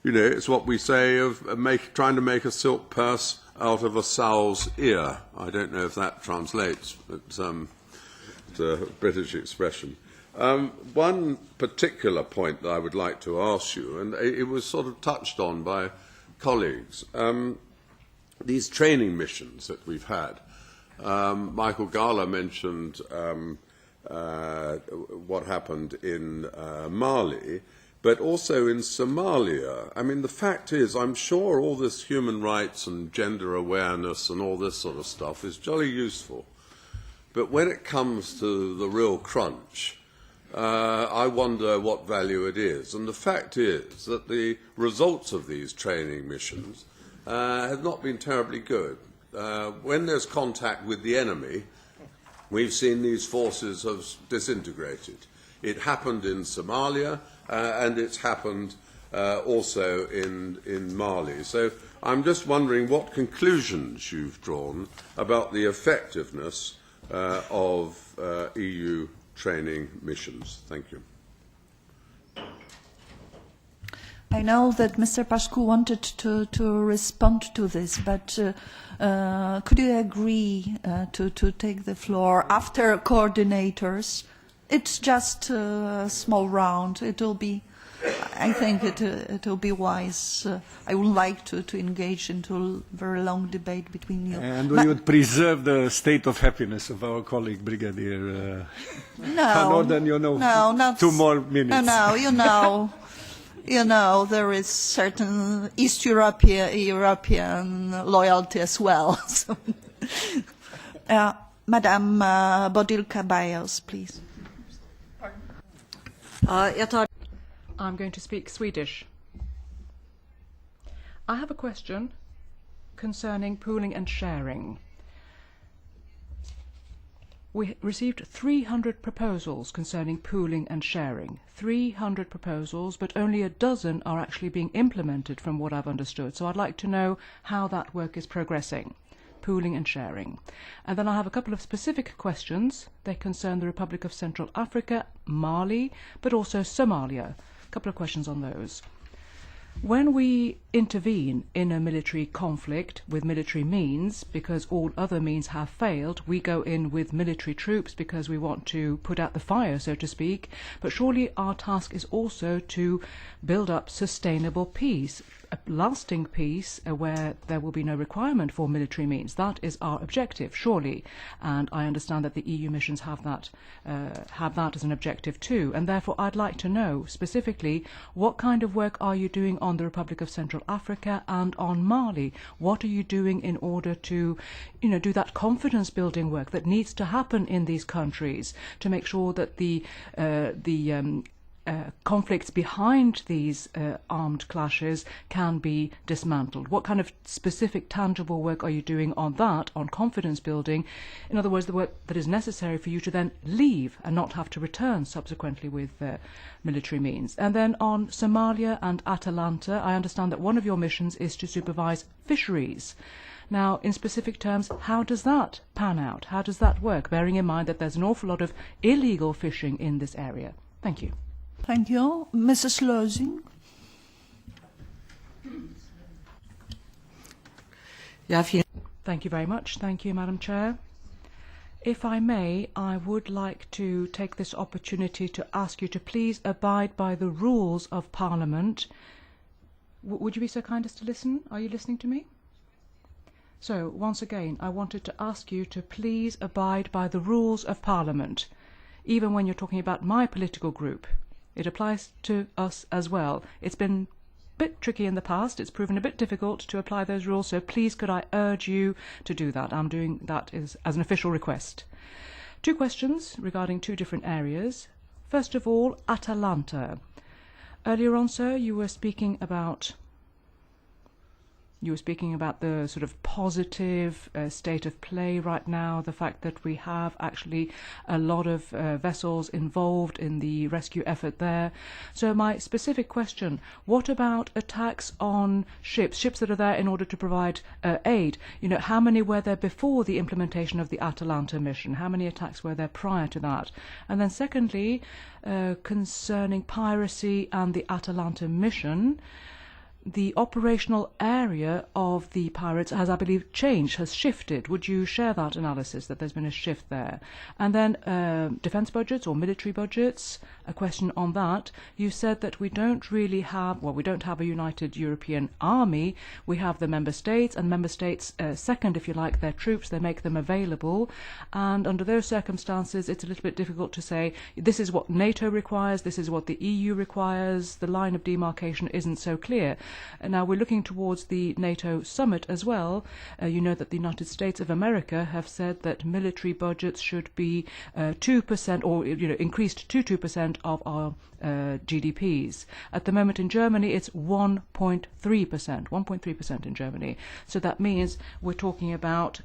It's what we say of trying to make a silk purse out of a sow's ear. I don't know if that translates, but it's a British expression. One particular point that I would like to ask you, and it was sort of touched on by colleagues, these training missions that we've had. Michael Gala mentioned what happened in Mali, but also in Somalia. I mean, the fact is, I'm sure all this human rights and gender awareness and all this sort of stuff is jolly useful. But when it comes to the real crunch, I wonder what value it is. And the fact is that the results of these training missions have not been terribly good. When there's contact with the enemy, we've seen these forces have disintegrated. It happened in Somalia, and it's happened also in Mali. So I'm just wondering what conclusions you've drawn about the effectiveness of EU training missions. Thank you. I know that Mr. Pascu wanted to respond to this, but could you agree to take the floor after coordinators? It's just a small round. I think it will be wise. I would like to engage into a very long debate between you. And we would preserve the state of happiness of our colleague Brigadier Van Orden, not 2 more minutes. There is certain East European loyalty as well. So, Madame Bodil Caballos, please. I'm going to speak Swedish. I have a question concerning pooling and sharing. We received 300 proposals concerning pooling and sharing. 300 proposals, but only a dozen are actually being implemented from what I've understood. So I'd like to know how that work is progressing, pooling and sharing. And then I have a couple of specific questions. They concern the Republic of Central Africa, Mali, but also Somalia. A couple of questions on those. When we intervene in a military conflict with military means, because all other means have failed, we go in with military troops because we want to put out the fire, so to speak, but surely our task is also to build up sustainable peace, a lasting peace where there will be no requirement for military means. That is our objective, surely, and I understand that the EU missions have that as an objective too, and therefore I'd like to know specifically what kind of work are you doing on the Republic of Central Africa and on Mali? What are you doing in order to, do that confidence building work that needs to happen in these countries to make sure that the conflicts behind these armed clashes can be dismantled? What kind of specific tangible work are you doing on that, on confidence building? In other words, the work that is necessary for you to then leave and not have to return subsequently with military means. And then on Somalia and Atalanta, I understand that one of your missions is to supervise fisheries. Now, in specific terms, how does that pan out? How does that work, bearing in mind that there's an awful lot of illegal fishing in this area? Thank you. Thank you. Mrs. Lösing. Thank you very much. Thank you, Madam Chair. If I may, I would like to take this opportunity to ask you to please abide by the rules of Parliament. Would you be so kind as to listen? Are you listening to me? So, once again, I wanted to ask you to please abide by the rules of Parliament, even when you're talking about my political group. It applies to us as well. It's been a bit tricky in the past. It's proven a bit difficult to apply those rules, so please could I urge you to do that. I'm doing that as an official request. 2 questions regarding 2 different areas. First of all, Atalanta. Earlier on, sir, you were speaking about the sort of positive state of play right now, the fact that we have actually a lot of vessels involved in the rescue effort there. So my specific question, what about attacks on ships that are there in order to provide aid? How many were there before the implementation of the Atalanta mission? How many attacks were there prior to that? And then secondly, concerning piracy and the Atalanta mission, the operational area of the pirates has, I believe, changed, has shifted. Would you share that analysis, that there's been a shift there? And then defense budgets or military budgets, a question on that. You said that we don't really have, we don't have a united European army. We have the member states, and member states second, if you like, their troops. They make them available. And under those circumstances, it's a little bit difficult to say, this is what NATO requires, this is what the EU requires. The line of demarcation isn't so clear. Now we're looking towards the NATO summit as well. You know that the United States of America have said that military budgets should be 2% or increased to 2% of our GDPs. At the moment in Germany it's 1.3% in Germany. So that means we're talking about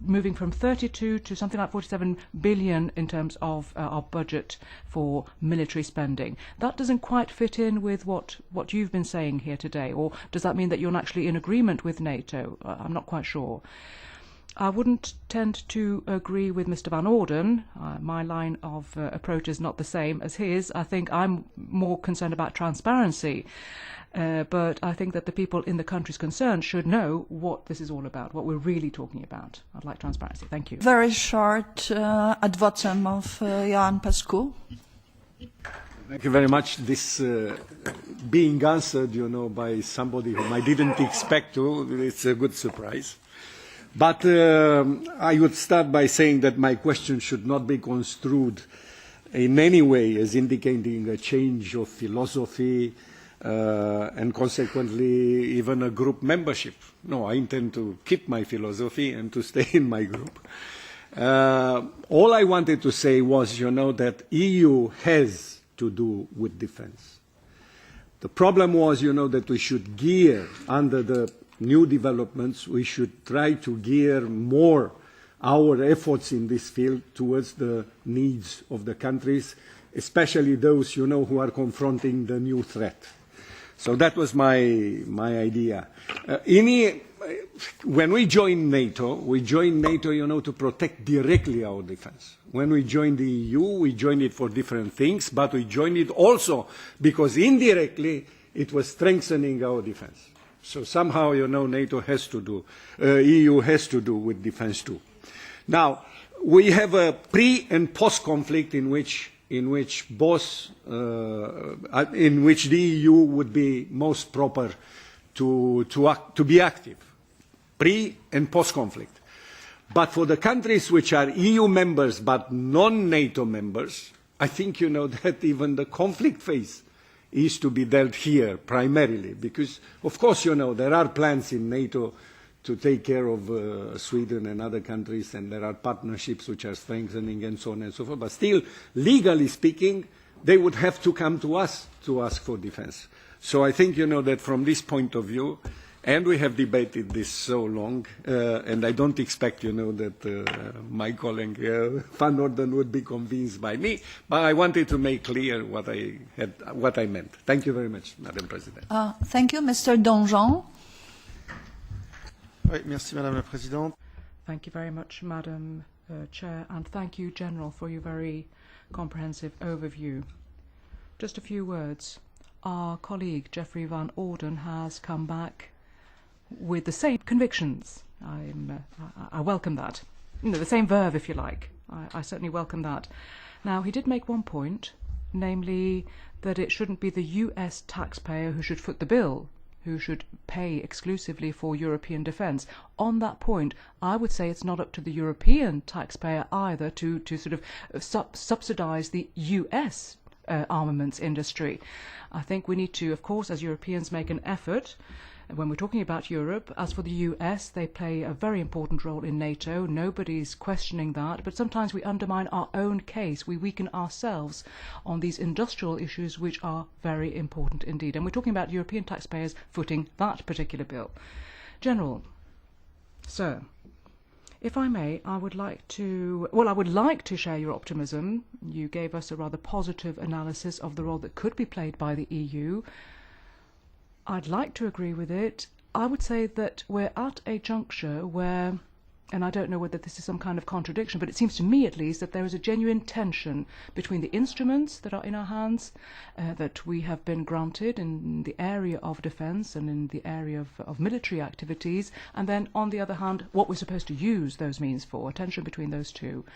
moving from 32 to something like 47 billion in terms of our budget for military spending. That doesn't quite fit in with what you've been saying here today, or does that mean that you're actually in agreement with NATO? I'm not quite sure. I wouldn't tend to agree with Mr. Van Orden. My line of approach is not the same as his. I think I'm more concerned about transparency. But I think that the people in the countries concerned should know what this is all about, what we're really talking about. I'd like transparency. Thank you. Very short ad vocem of Jan Pascu. Thank you very much. This being answered, by somebody whom I didn't expect to, it's a good surprise. But I would start by saying that my question should not be construed in any way as indicating a change of philosophy and consequently even a group membership. No, I intend to keep my philosophy and to stay in my group. All I wanted to say was, that EU has to do with defense. The problem was, that we should gear under the new developments, we should try to gear more our efforts in this field towards the needs of the countries, especially those, who are confronting the new threat. So that was my idea. When we joined NATO, to protect directly our defense. When we joined the EU, we joined it for different things, but we joined it also because indirectly it was strengthening our defense. So somehow, NATO has to do, EU has to do with defense too. Now, we have a pre and post conflict in which both, in which the EU would be most proper to be active, pre and post conflict. But for the countries which are EU members but non-NATO members, I think that even the conflict phase is to be dealt here primarily, because of course there are plans in NATO to take care of Sweden and other countries, and there are partnerships which are strengthening and so on and so forth. But still, legally speaking, they would have to come to us to ask for defense. So I think, that from this point of view, and we have debated this so long, and I don't expect, that my colleague Van Orden would be convinced by me, but I wanted to make clear what I meant. Thank you very much, Madam President. Thank you, Mr. Donjon. Oui, merci Madame la Présidente. Thank you very much, Madam Chair, and thank you, General, for your very comprehensive overview. Just a few words. Our colleague, Geoffrey Van Orden, has come back with the same convictions. I welcome that. The same verve, if you like. I certainly welcome that. Now, he did make one point, namely that it shouldn't be the US taxpayer who should foot the bill, who should pay exclusively for European defence. On that point, I would say it's not up to the European taxpayer either to sort of subsidise the US armaments industry. I think we need to, of course, as Europeans, make an effort when we're talking about Europe. As for the US, they play a very important role in NATO. Nobody's questioning that. But sometimes we undermine our own case. We weaken ourselves on these industrial issues, which are very important indeed. And we're talking about European taxpayers footing that particular bill. General, sir, if I may, I would like to share your optimism. You gave us a rather positive analysis of the role that could be played by the EU. I'd like to agree with it. I would say that we're at a juncture where, and I don't know whether this is some kind of contradiction, but it seems to me at least that there is a genuine tension between the instruments that are in our hands, that we have been granted in the area of defence and in the area of military activities, and then on the other hand, what we're supposed to use those means for, a tension between those two.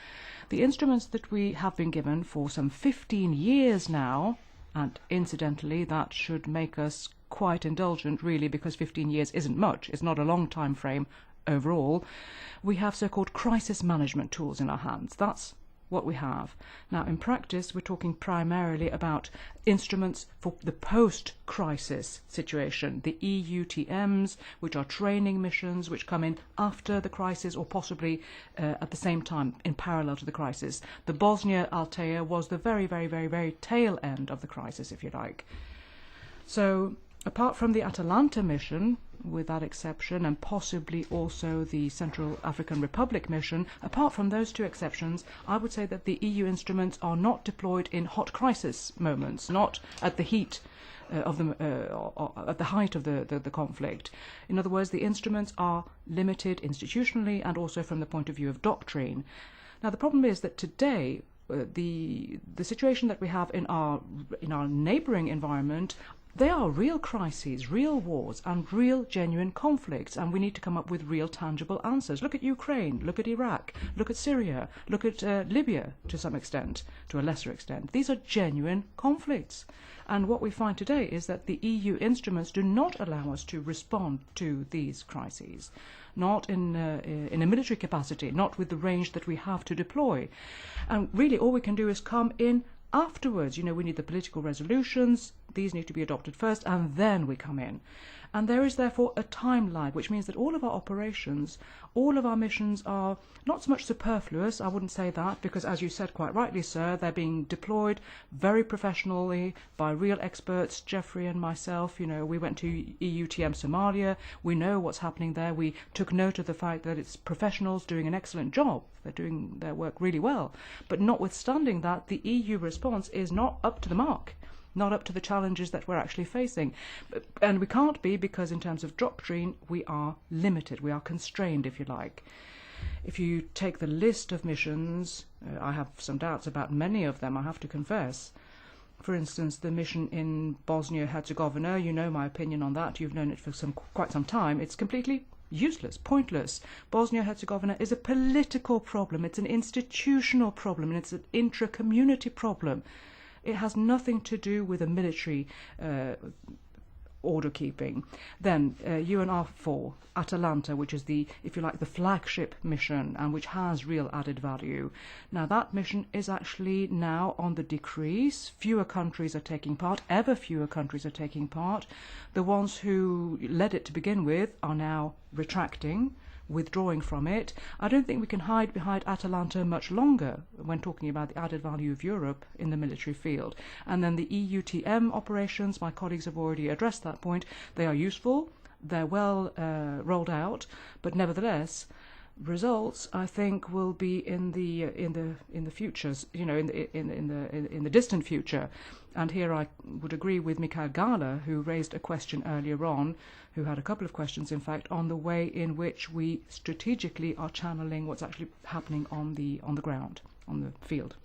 The instruments that we have been given for some 15 years now, and incidentally that should make us quite indulgent really, because 15 years isn't much, it's not a long time frame overall. We have so-called crisis management tools in our hands. That's what we have. Now in practice we're talking primarily about instruments for the post-crisis situation, the EUTMs, which are training missions which come in after the crisis or possibly at the same time in parallel to the crisis. The Bosnia Altea was the very, very, very, very tail end of the crisis, if you like. So apart from the Atalanta mission, with that exception, and possibly also the Central African Republic mission, apart from those two exceptions, I would say that the EU instruments are not deployed in hot crisis moments, not at the heat at the height of the conflict. In other words, the instruments are limited institutionally and also from the point of view of doctrine. Now, the problem is that today, the situation that we have in our neighbouring environment, they are real crises, real wars, and real genuine conflicts, and we need to come up with real tangible answers. Look at Ukraine, look at Iraq, look at Syria, look at Libya to some extent, to a lesser extent. These are genuine conflicts. And what we find today is that the EU instruments do not allow us to respond to these crises, not in a military capacity, not with the range that we have to deploy. And really all we can do is come in afterwards. We need the political resolutions. These need to be adopted first, and then we come in. And there is therefore a timeline, which means that all of our operations, all of our missions are not so much superfluous, I wouldn't say that, because as you said quite rightly, sir, they're being deployed very professionally by real experts. Jeffrey and myself, we went to EUTM Somalia, we know what's happening there, we took note of the fact that it's professionals doing an excellent job, they're doing their work really well. But notwithstanding that, the EU response is not up to the mark, not up to the challenges that we're actually facing. And we can't be, because in terms of doctrine, we are limited, we are constrained, if you like. If you take the list of missions, I have some doubts about many of them, I have to confess. For instance, the mission in Bosnia-Herzegovina, you know my opinion on that, you've known it for quite some time, it's completely useless, pointless. Bosnia-Herzegovina is a political problem, it's an institutional problem, and it's an intra-community problem. It has nothing to do with a military order keeping. Then UNR4, Atalanta, which is the, if you like, the flagship mission and which has real added value. Now that mission is actually now on the decrease. Fewer countries are taking part, ever fewer countries are taking part. The ones who led it to begin with are now retracting, withdrawing from it. I don't think we can hide behind Atalanta much longer when talking about the added value of Europe in the military field. And then the EUTM operations, my colleagues have already addressed that point. They are useful, they're well rolled out, but nevertheless, results I think will be in the futures, in the distant future. And here I would agree with Mikael Gahler, who raised a question earlier on, who had a couple of questions, in fact, on the way in which we strategically are channeling what's actually happening on the ground, on the field.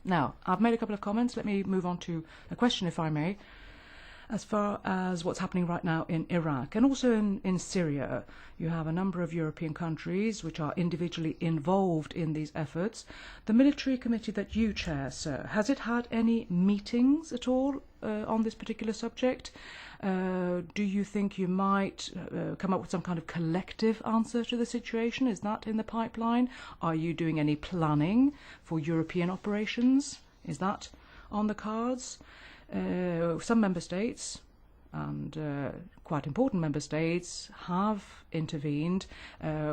Now, I've made a couple of comments. Let me move on to a question, if I may. As far as what's happening right now in Iraq and also in Syria, you have a number of European countries which are individually involved in these efforts. The military committee that you chair, sir, has it had any meetings at all on this particular subject? Do you think you might come up with some kind of collective answer to the situation? Is that in the pipeline? Are you doing any planning for European operations? Is that on the cards? Some member states, and quite important member states, have intervened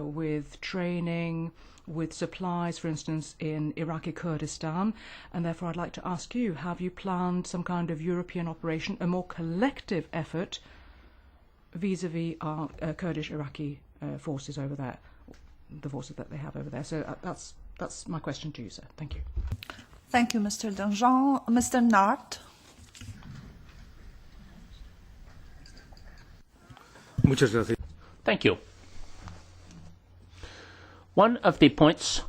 with training, with supplies, for instance, in Iraqi Kurdistan, and therefore I'd like to ask you, have you planned some kind of European operation, a more collective effort vis-à-vis our Kurdish Iraqi forces over there, the forces that they have over there? So that's my question to you, sir. Thank you. Thank you, Mr. Danjean. Mr. Nart. Thank you. One of the points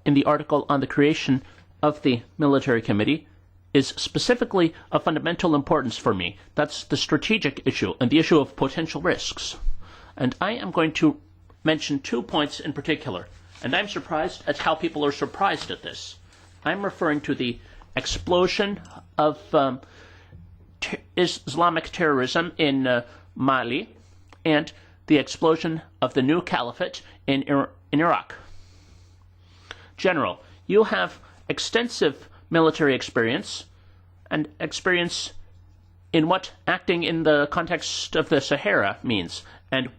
in the article on the creation of the military committee is specifically of fundamental importance for me. That's the strategic issue and the issue of potential risks. And I am going to mention 2 points in particular. And I'm surprised at how people are surprised at this. I'm referring to the explosion of Islamic terrorism in Mali and the explosion of the new caliphate in Iraq. General, you have extensive military experience and experience in what acting in the context of the Sahara means. And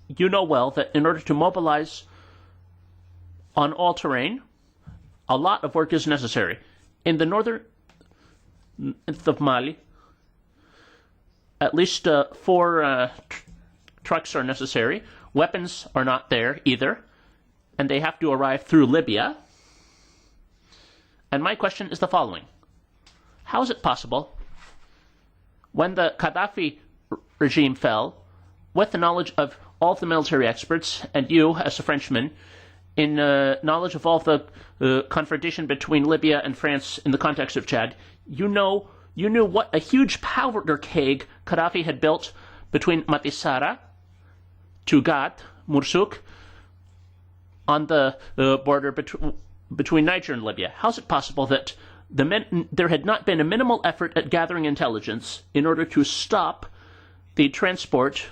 you know well that in order to mobilize on all terrain, a lot of work is necessary. In the northern of Mali, at least 4 trucks are necessary. Weapons are not there either, and they have to arrive through Libya. And my question is the following. How is it possible, when the Gaddafi regime fell, with the knowledge of all the military experts, and you as a Frenchman, in knowledge of all the confrontation between Libya and France in the context of Chad, you knew what a huge powder keg Gaddafi had built between Matisara, Tugat, Mursuk, on the border between Niger and Libya. How is it possible that there had not been a minimal effort at gathering intelligence in order to stop the transport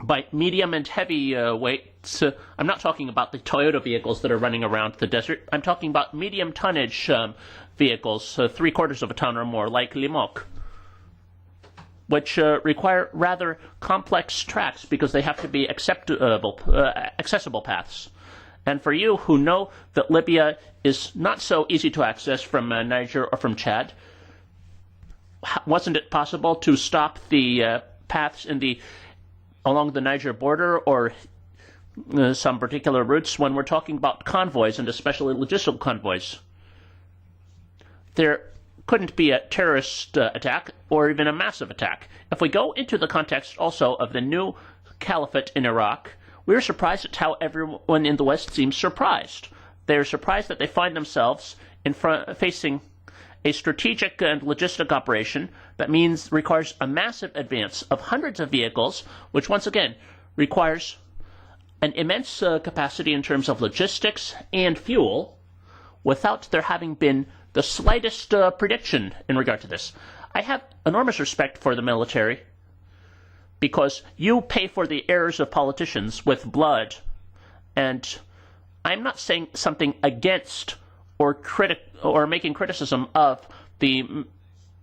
by medium and heavy weights? I'm not talking about the Toyota vehicles that are running around the desert. I'm talking about medium tonnage vehicles, 3/4 of a ton or more, like Limok. which require rather complex tracks because they have to be accessible paths. And for you who know that Libya is not so easy to access from Niger or from Chad, wasn't it possible to stop the paths along the Niger border or some particular routes when we're talking about convoys and especially logistical convoys? There couldn't be a terrorist attack or even a massive attack. If we go into the context also of the new caliphate in Iraq, we're surprised at how everyone in the West seems surprised. They're surprised that they find themselves facing a strategic and logistic operation that requires a massive advance of hundreds of vehicles, which once again requires an immense capacity in terms of logistics and fuel, without there having been the slightest prediction in regard to this. I have enormous respect for the military because you pay for the errors of politicians with blood, and I'm not saying something against or making criticism of the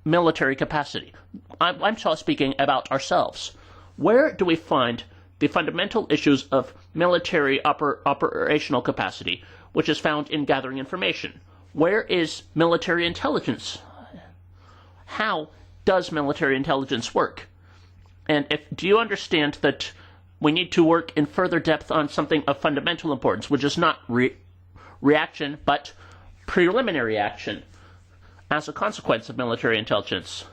military capacity. I'm speaking about ourselves. Where do we find the fundamental issues of military operational capacity, which is found in gathering information? Where is military intelligence? How does military intelligence work? And do you understand that we need to work in further depth on something of fundamental importance, which is not reaction, but preliminary action as a consequence of military intelligence?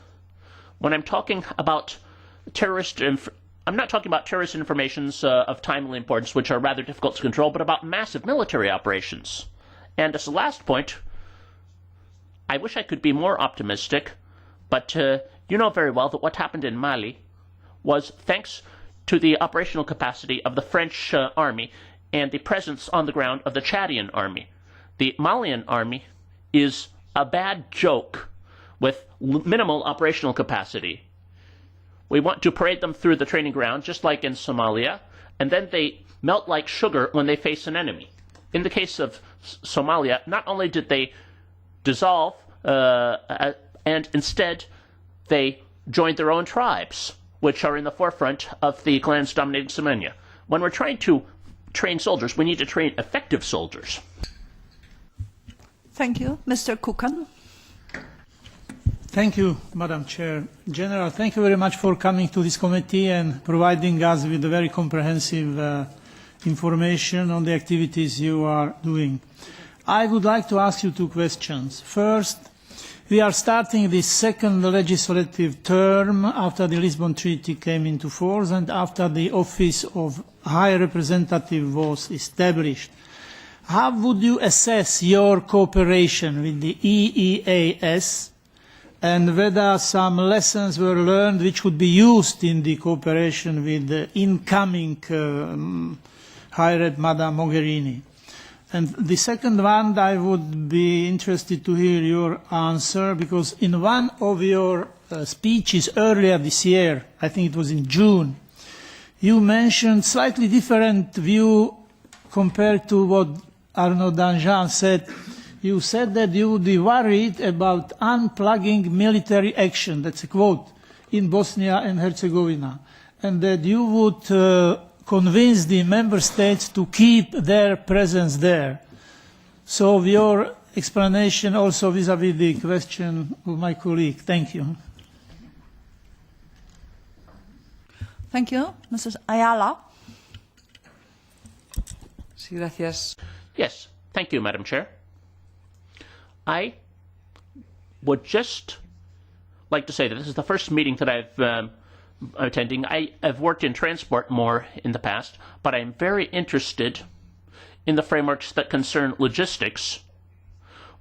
When I'm talking about I'm not talking about terrorist informations of timely importance, which are rather difficult to control, but about massive military operations. And as the last point, I wish I could be more optimistic, but you know very well that what happened in Mali was thanks to the operational capacity of the French army and the presence on the ground of the Chadian army. The Malian army is a bad joke with minimal operational capacity. We want to parade them through the training ground, just like in Somalia, and then they melt like sugar when they face an enemy. In the case of Somalia, not only did they dissolve, and instead they joined their own tribes, which are in the forefront of the clans dominating Somalia. When we're trying to train soldiers, we need to train effective soldiers. Thank you. Mr. Kukan. Thank you, Madam Chair. General, thank you very much for coming to this committee and providing us with very comprehensive information on the activities you are doing. I would like to ask you two questions. First, we are starting the second legislative term after the Lisbon Treaty came into force and after the Office of High Representative was established. How would you assess your cooperation with the EEAS and whether some lessons were learned which would be used in the cooperation with the incoming High Rep Madame Mogherini? And the second one, I would be interested to hear your answer, because in one of your speeches earlier this year, I think it was in June, you mentioned slightly different view compared to what Arnaud Danjean said. You said that you would be worried about unplugging military action, that's a quote, in Bosnia and Herzegovina, and that you would convince the member states to keep their presence there. So your explanation also vis-à-vis the question of my colleague. Thank you. Thank you. Mrs. Ayala. Sí, gracias. Yes, thank you, Madam Chair. I would just like to say that this is the first meeting that I've attending. I have worked in transport more in the past, but I'm very interested in the frameworks that concern logistics,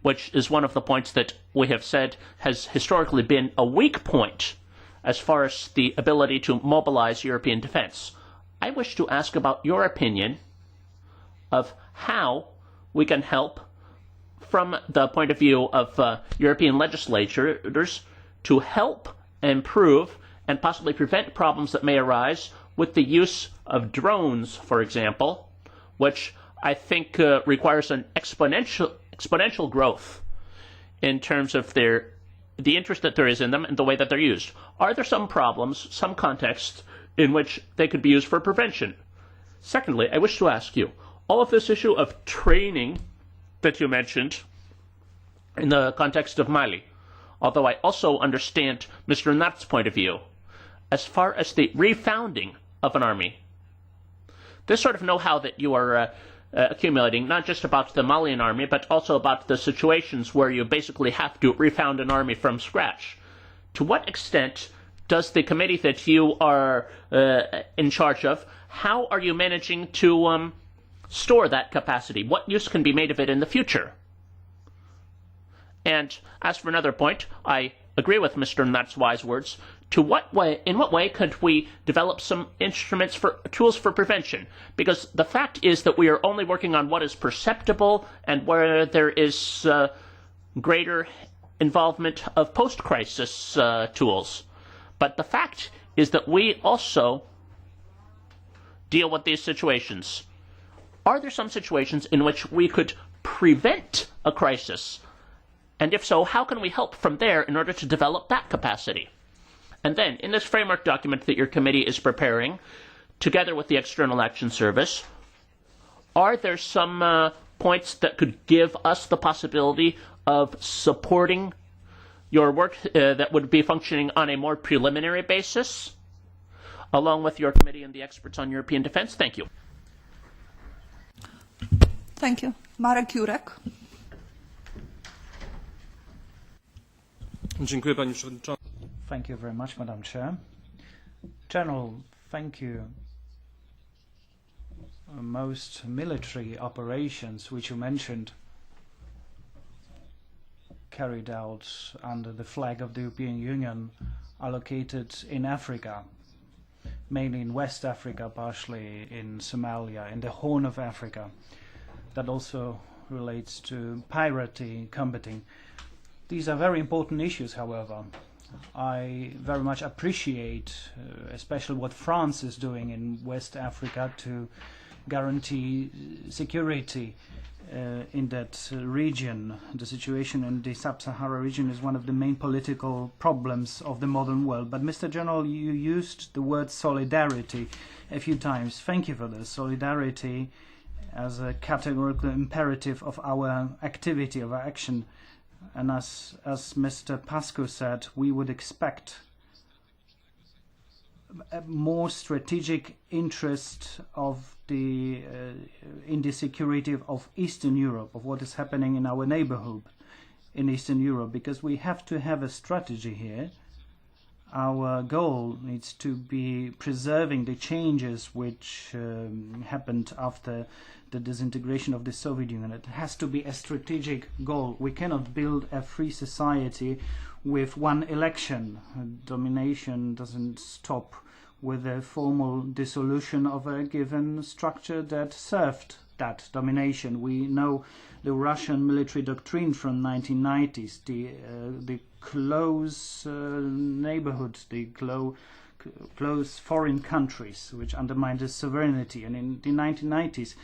which is one of the points that we have said has historically been a weak point as far as the ability to mobilize European defense. I wish to ask about your opinion of how we can help from the point of view of European legislators to help improve and possibly prevent problems that may arise with the use of drones, for example, which I think requires an exponential growth in terms of their the interest that there is in them and the way that they're used. Are there some problems, some contexts in which they could be used for prevention? Secondly, I wish to ask you, all of this issue of training that you mentioned in the context of Mali, although I also understand Mr. Nart's point of view, as far as the refounding of an army, this sort of know-how that you are accumulating, not just about the Malian army, but also about the situations where you basically have to refound an army from scratch. To what extent does the committee that you are in charge of, how are you managing to store that capacity? What use can be made of it in the future? And as for another point, I agree with Mr. Nart's wise words. In what way could we develop some instruments tools for prevention? Because the fact is that we are only working on what is perceptible and where there is greater involvement of post-crisis tools. But the fact is that we also deal with these situations. Are there some situations in which we could prevent a crisis? And if so, how can we help from there in order to develop that capacity? And then, in this framework document that your committee is preparing, together with the External Action Service, are there some points that could give us the possibility of supporting your work that would be functioning on a more preliminary basis, along with your committee and the experts on European defense? Thank you. Thank you. Marek Jurek. Dziękuję, Pani Przewodnicząca. Thank you very much, Madam Chair. General, thank you. Most military operations which you mentioned carried out under the flag of the European Union are located in Africa, mainly in West Africa, partially in Somalia, in the Horn of Africa. That also relates to piracy combating. These are very important issues, however. I very much appreciate especially what France is doing in West Africa to guarantee security in that region. The situation in the Sub-Sahara region is one of the main political problems of the modern world. But Mr. General, you used the word solidarity a few times. Thank you for this. Solidarity as a categorical imperative of our activity, of our action. And as Mr. Pascu said, we would expect a more strategic interest of in the security of Eastern Europe, of what is happening in our neighborhood in Eastern Europe, because we have to have a strategy here. Our goal needs to be preserving the changes which happened after the disintegration of the Soviet Union. It has to be a strategic goal. We cannot build a free society with one election. Domination doesn't stop with a formal dissolution of a given structure that served that domination. We know the Russian military doctrine from 1990s, the close neighborhood, the close foreign countries which undermine the sovereignty, and in the 1990s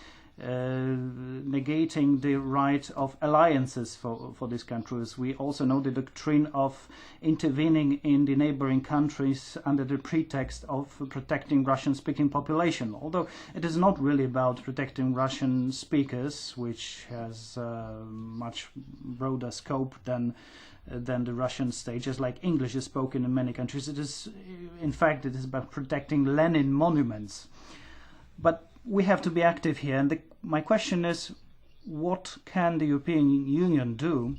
negating the right of alliances for these countries. We also know the doctrine of intervening in the neighboring countries under the pretext of protecting Russian-speaking population, although it is not really about protecting Russian speakers, which has much broader scope than the Russian state, just like English is spoken in many countries. It is, in fact, it is about protecting Lenin monuments. But we have to be active here, and my question is, what can the European Union do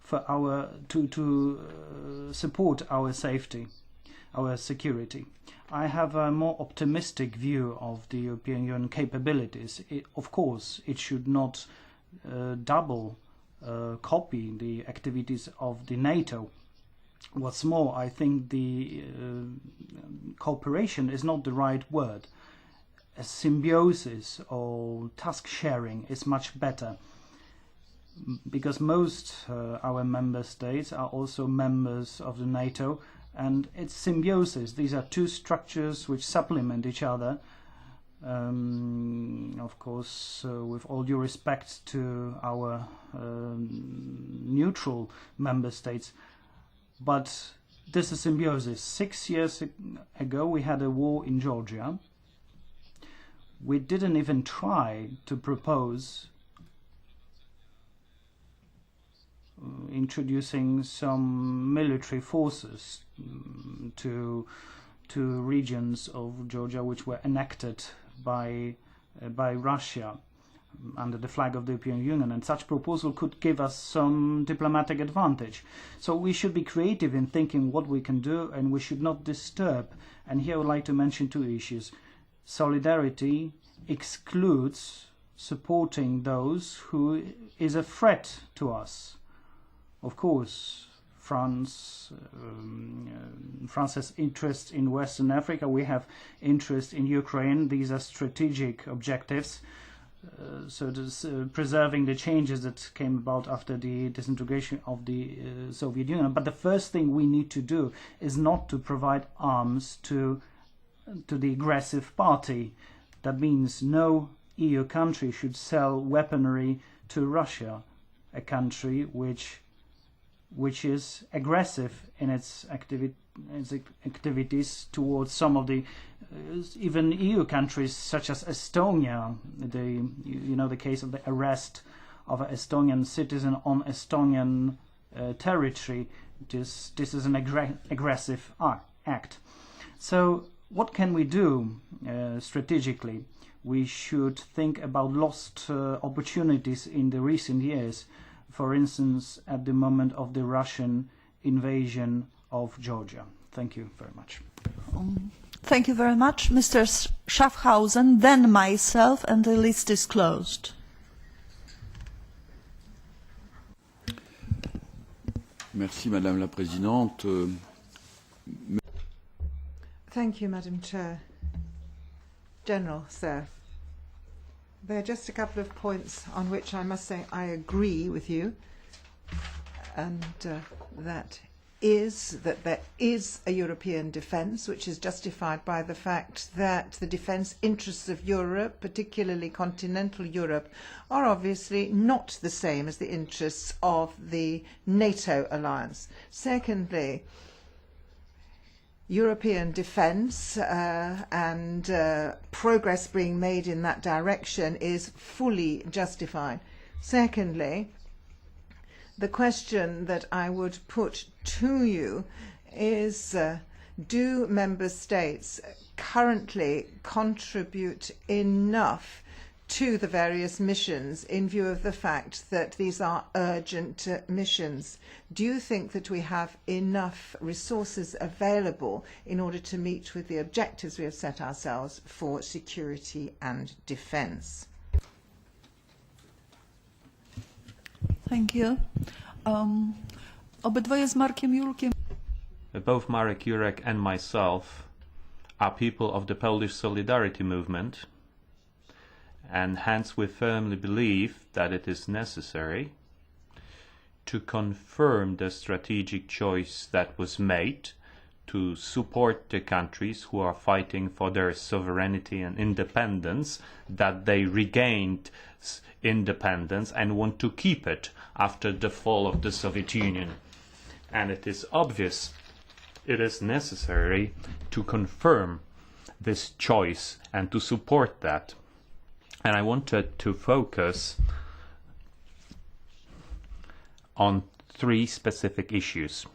for to support our safety, our security? I have a more optimistic view of the European Union capabilities. Of course, it should not copy the activities of the NATO. What's more, I think the cooperation is not the right word. A symbiosis or task sharing is much better, because most our member states are also members of the NATO, and it's symbiosis. These are two structures which supplement each other, of course, with all due respect to our neutral member states. But this is symbiosis. 6 years ago, we had a war in Georgia. We didn't even try to propose introducing some military forces to regions of Georgia which were annexed by Russia under the flag of the European Union, and such proposal could give us some diplomatic advantage. So we should be creative in thinking what we can do, and we should not disturb. And here I would like to mention two issues. Solidarity excludes supporting those who is a threat to us. Of course, France has interest in Western Africa. We have interest in Ukraine. These are strategic objectives. So this, preserving the changes that came about after the disintegration of the Soviet Union. But the first thing we need to do is not to provide arms to the aggressive party. That means no EU country should sell weaponry to Russia, a country which is aggressive in its activities towards some of the even EU countries such as Estonia. The case of the arrest of an Estonian citizen on Estonian territory. This is an aggressive act. So what can we do strategically? We should think about lost opportunities in the recent years. For instance, at the moment of the Russian invasion of Georgia. Thank you very much. Thank you very much, Mr. Schaffhausen, then myself, and the list is closed. Merci, Madame la Présidente. Thank you, Madam Chair. General, sir. There are just a couple of points on which I must say I agree with you, and that is that there is a European defence which is justified by the fact that the defence interests of Europe, particularly continental Europe, are obviously not the same as the interests of the NATO alliance. Secondly, European defence and progress being made in that direction is fully justified. Secondly, the question that I would put to you is, do member states currently contribute enough to the various missions in view of the fact that these are urgent missions? Do you think that we have enough resources available in order to meet with the objectives we have set ourselves for security and defence? Thank you. Obydwoje z Markiem Jurkiem. Both Marek Jurek and myself are people of the Polish Solidarity movement, and hence we firmly believe that it is necessary to confirm the strategic choice that was made to support the countries who are fighting for their sovereignty and independence, that they regained independence and want to keep it after the fall of the Soviet Union. And it is obvious it is necessary to confirm this choice and to support that. And I wanted to focus on three specific issues.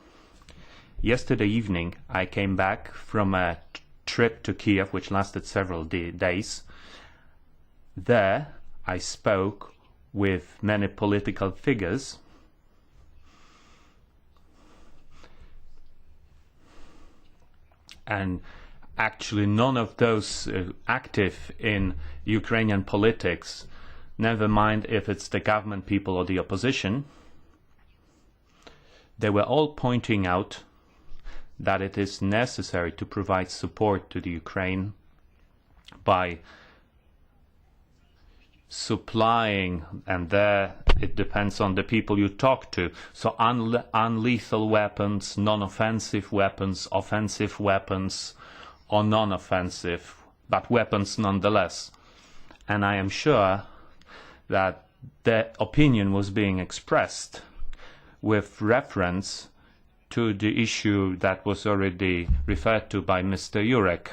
Yesterday evening, I came back from a trip to Kiev, which lasted several days. There, I spoke with many political figures, and actually none of those active in Ukrainian politics, never mind if it's the government people or the opposition, they were all pointing out that it is necessary to provide support to the Ukraine by supplying, and there it depends on the people you talk to, so unlethal weapons, non-offensive weapons, offensive weapons, or non-offensive but weapons nonetheless. And I am sure that the opinion was being expressed with reference to the issue that was already referred to by Mr. Jurek,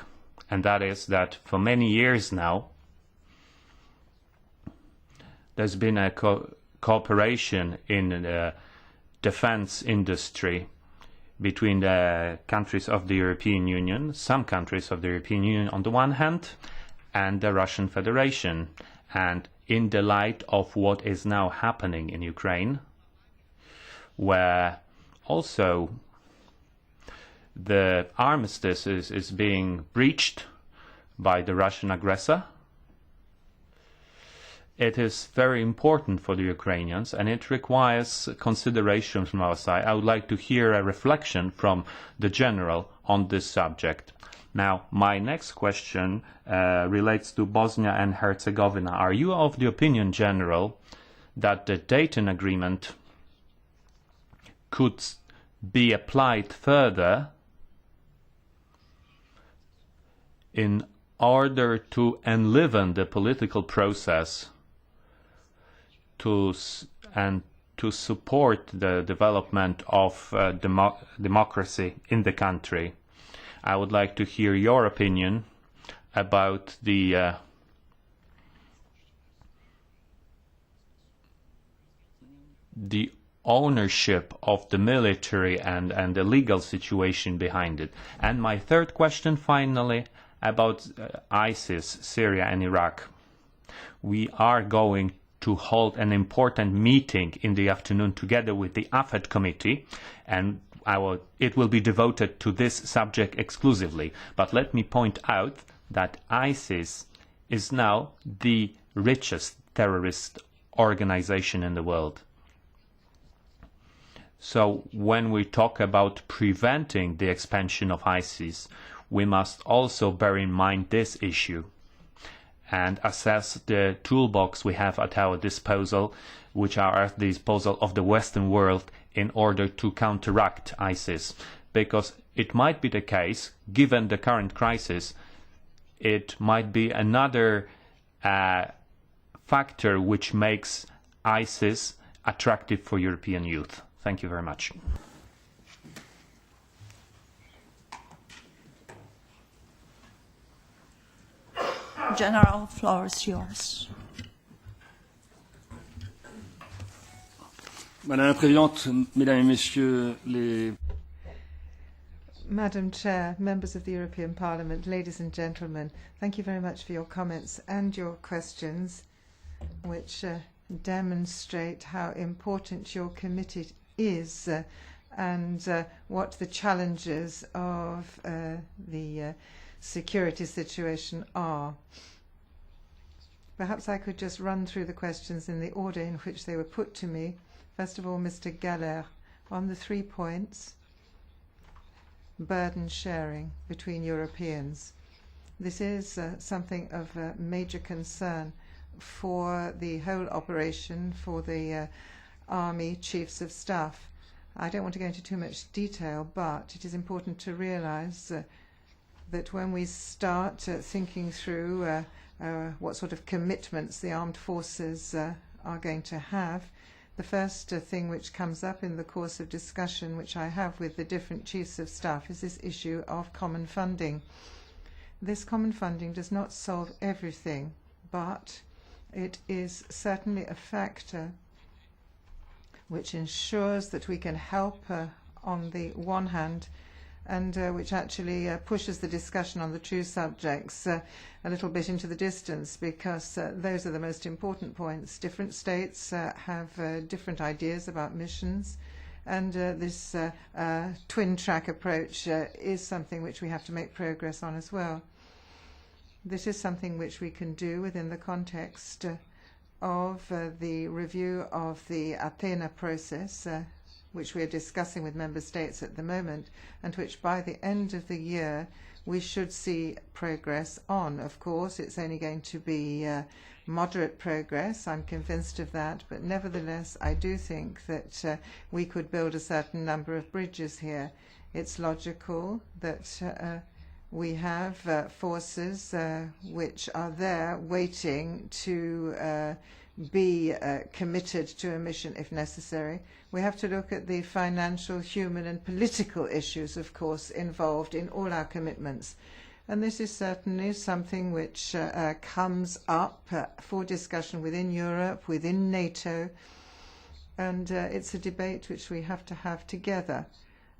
and that is that for many years now there's been a cooperation in the defense industry between the countries of the European Union, some countries of the European Union on the one hand, and the Russian Federation. And in the light of what is now happening in Ukraine, where also the armistice is being breached by the Russian aggressor, it is very important for the Ukrainians, and it requires consideration from our side. I would like to hear a reflection from the General on this subject. Now, my next question relates to Bosnia and Herzegovina. Are you of the opinion, General, that the Dayton Agreement could be applied further in order to enliven the political process and to support the development of democracy in the country? I would like to hear your opinion about the ownership of the military and the legal situation behind it. And my third question, finally, about ISIS, Syria and Iraq. We are going to hold an important meeting in the afternoon together with the AFET committee, and it will be devoted to this subject exclusively. But let me point out that ISIS is now the richest terrorist organization in the world. So when we talk about preventing the expansion of ISIS, we must also bear in mind this issue and assess the toolbox we have at our disposal, which are at the disposal of the Western world, in order to counteract ISIS. Because it might be the case, given the current crisis, it might be another factor which makes ISIS attractive for European youth. Thank you very much. General, floor is yours. Madame la Présidente, Mesdames et Messieurs les... Madam Chair, members of the European Parliament, ladies and gentlemen, thank you very much for your comments and your questions, which demonstrate how important your committee is and what the challenges of the security situation are. Perhaps I could just run through the questions in the order in which they were put to me. First of all, Mr. Galler, on the 3 points, burden sharing between Europeans. This is something of major concern for the whole operation, for the Army Chiefs of Staff. I don't want to go into too much detail, but it is important to realize that when we start thinking through what sort of commitments the armed forces are going to have, the first thing which comes up in the course of discussion which I have with the different chiefs of staff is this issue of common funding. This common funding does not solve everything, but it is certainly a factor which ensures that we can help on the one hand, and which actually pushes the discussion on the true subjects a little bit into the distance, because those are the most important points. Different states have different ideas about missions, and this twin-track approach is something which we have to make progress on as well. This is something which we can do within the context of the review of the Athena process, which we are discussing with member states at the moment, and which by the end of the year we should see progress on. Of course, it's only going to be moderate progress, I'm convinced of that, but nevertheless I do think that we could build a certain number of bridges here. It's logical that We have forces which are there waiting to be committed to a mission if necessary. We have to look at the financial, human and political issues, of course, involved in all our commitments. And this is certainly something which comes up for discussion within Europe, within NATO, and it's a debate which we have to have together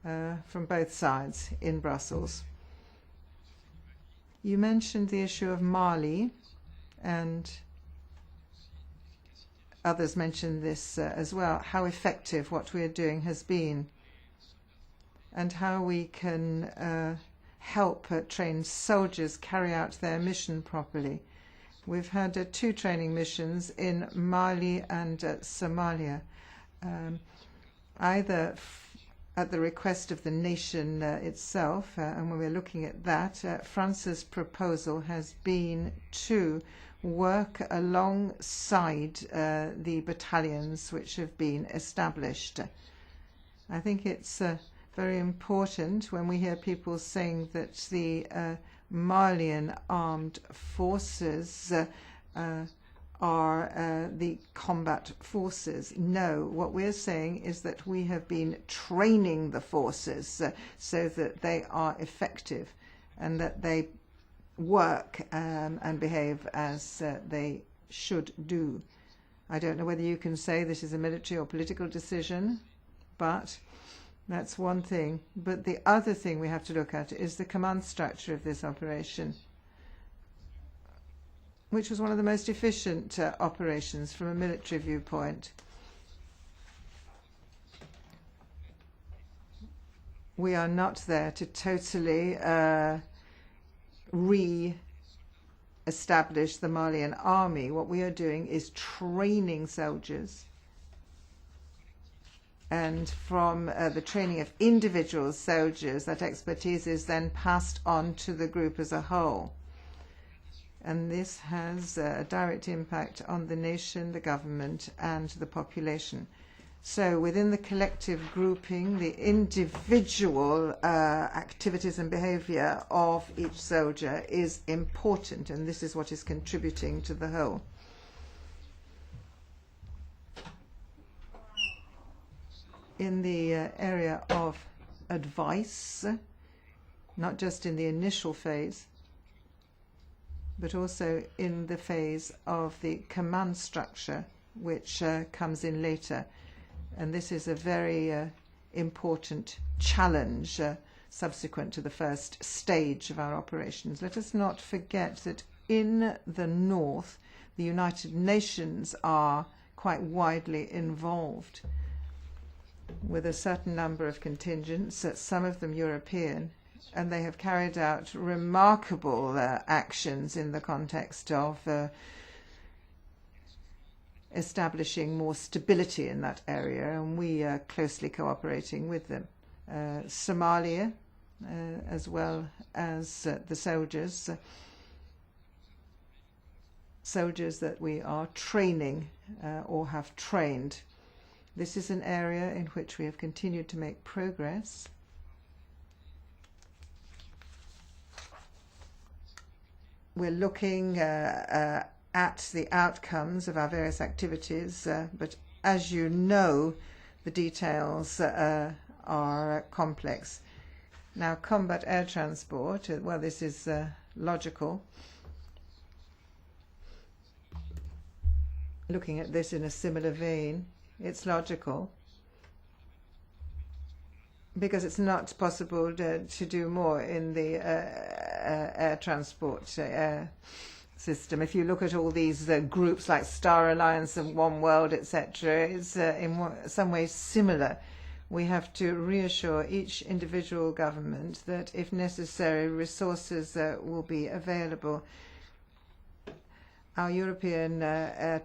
from both sides in Brussels. You mentioned the issue of Mali, and others mentioned this as well, how effective what we are doing has been, and how we can help train soldiers carry out their mission properly. We've had 2 training missions in Mali and Somalia, either at the request of the nation itself, and when we're looking at that, France's proposal has been to work alongside the battalions which have been established. I think it's very important when we hear people saying that the Malian armed forces are the combat forces. No, what we're saying is that we have been training the forces so that they are effective and that they work and behave as they should do. I don't know whether you can say this is a military or political decision, but that's one thing. But the other thing we have to look at is the command structure of this operation, which was one of the most efficient operations from a military viewpoint. We are not there to totally re-establish the Malian army. What we are doing is training soldiers, and from the training of individual soldiers, that expertise is then passed on to the group as a whole. And this has a direct impact on the nation, the government, and the population. So within the collective grouping, the individual activities and behavior of each soldier is important, and this is what is contributing to the whole. In the area of advice, not just in the initial phase, but also in the phase of the command structure, which comes in later. And this is a very important challenge subsequent to the first stage of our operations. Let us not forget that in the north, the United Nations are quite widely involved with a certain number of contingents, some of them European, and they have carried out remarkable actions in the context of establishing more stability in that area, and we are closely cooperating with them. Somalia, as well as the soldiers that we are training or have trained. This is an area in which we have continued to make progress. We're looking at the outcomes of our various activities, but as you know, the details are complex. Now, combat air transport, well, this is logical. Looking at this in a similar vein, it's logical because it's not possible to do more in the air transport system. If you look at all these groups like Star Alliance and One World, etc., it's in some ways similar. We have to reassure each individual government that, if necessary, resources will be available. Our European air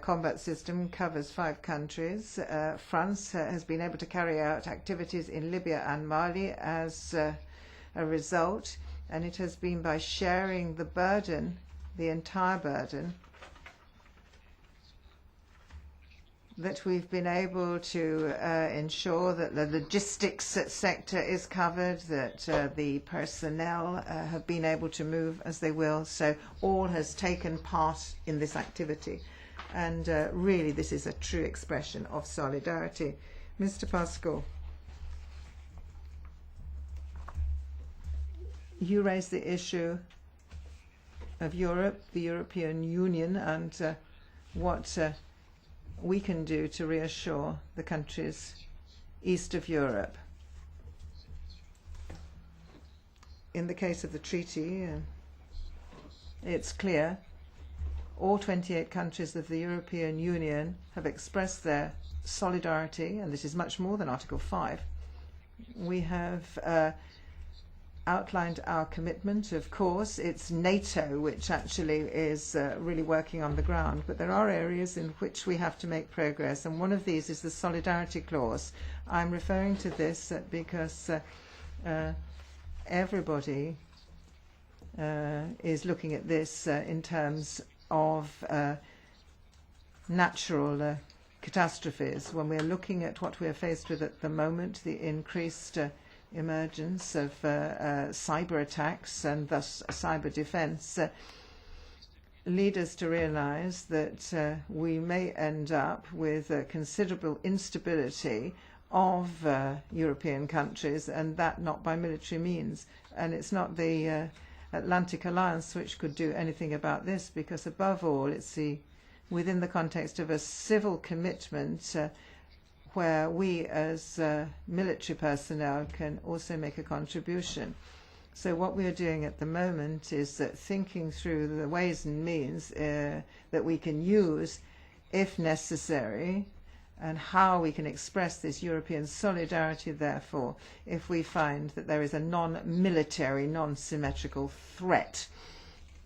combat system covers 5 countries. France has been able to carry out activities in Libya and Mali as a result, and it has been by sharing the burden, the entire burden, that we've been able to ensure that the logistics sector is covered, that the personnel have been able to move as they will. So all has taken part in this activity. And really, this is a true expression of solidarity. Mr. Pascal, you raised the issue of Europe, the European Union, and what we can do to reassure the countries east of Europe. In the case of the treaty, it's clear all 28 countries of the European Union have expressed their solidarity, and this is much more than Article 5. We have outlined our commitment. Of course, it's NATO which actually is really working on the ground, but there are areas in which we have to make progress, and one of these is the solidarity clause. I'm referring to this because everybody is looking at this in terms of natural catastrophes. When we're looking at what we're faced with at the moment, the increased emergence of cyber attacks and thus cyber defense, lead us to realize that we may end up with considerable instability of European countries, and that not by military means. And it's not the Atlantic Alliance which could do anything about this, because above all it's within the context of a civil commitment where we as military personnel can also make a contribution. So what we are doing at the moment is thinking through the ways and means that we can use, if necessary, and how we can express this European solidarity, therefore, if we find that there is a non-military, non-symmetrical threat,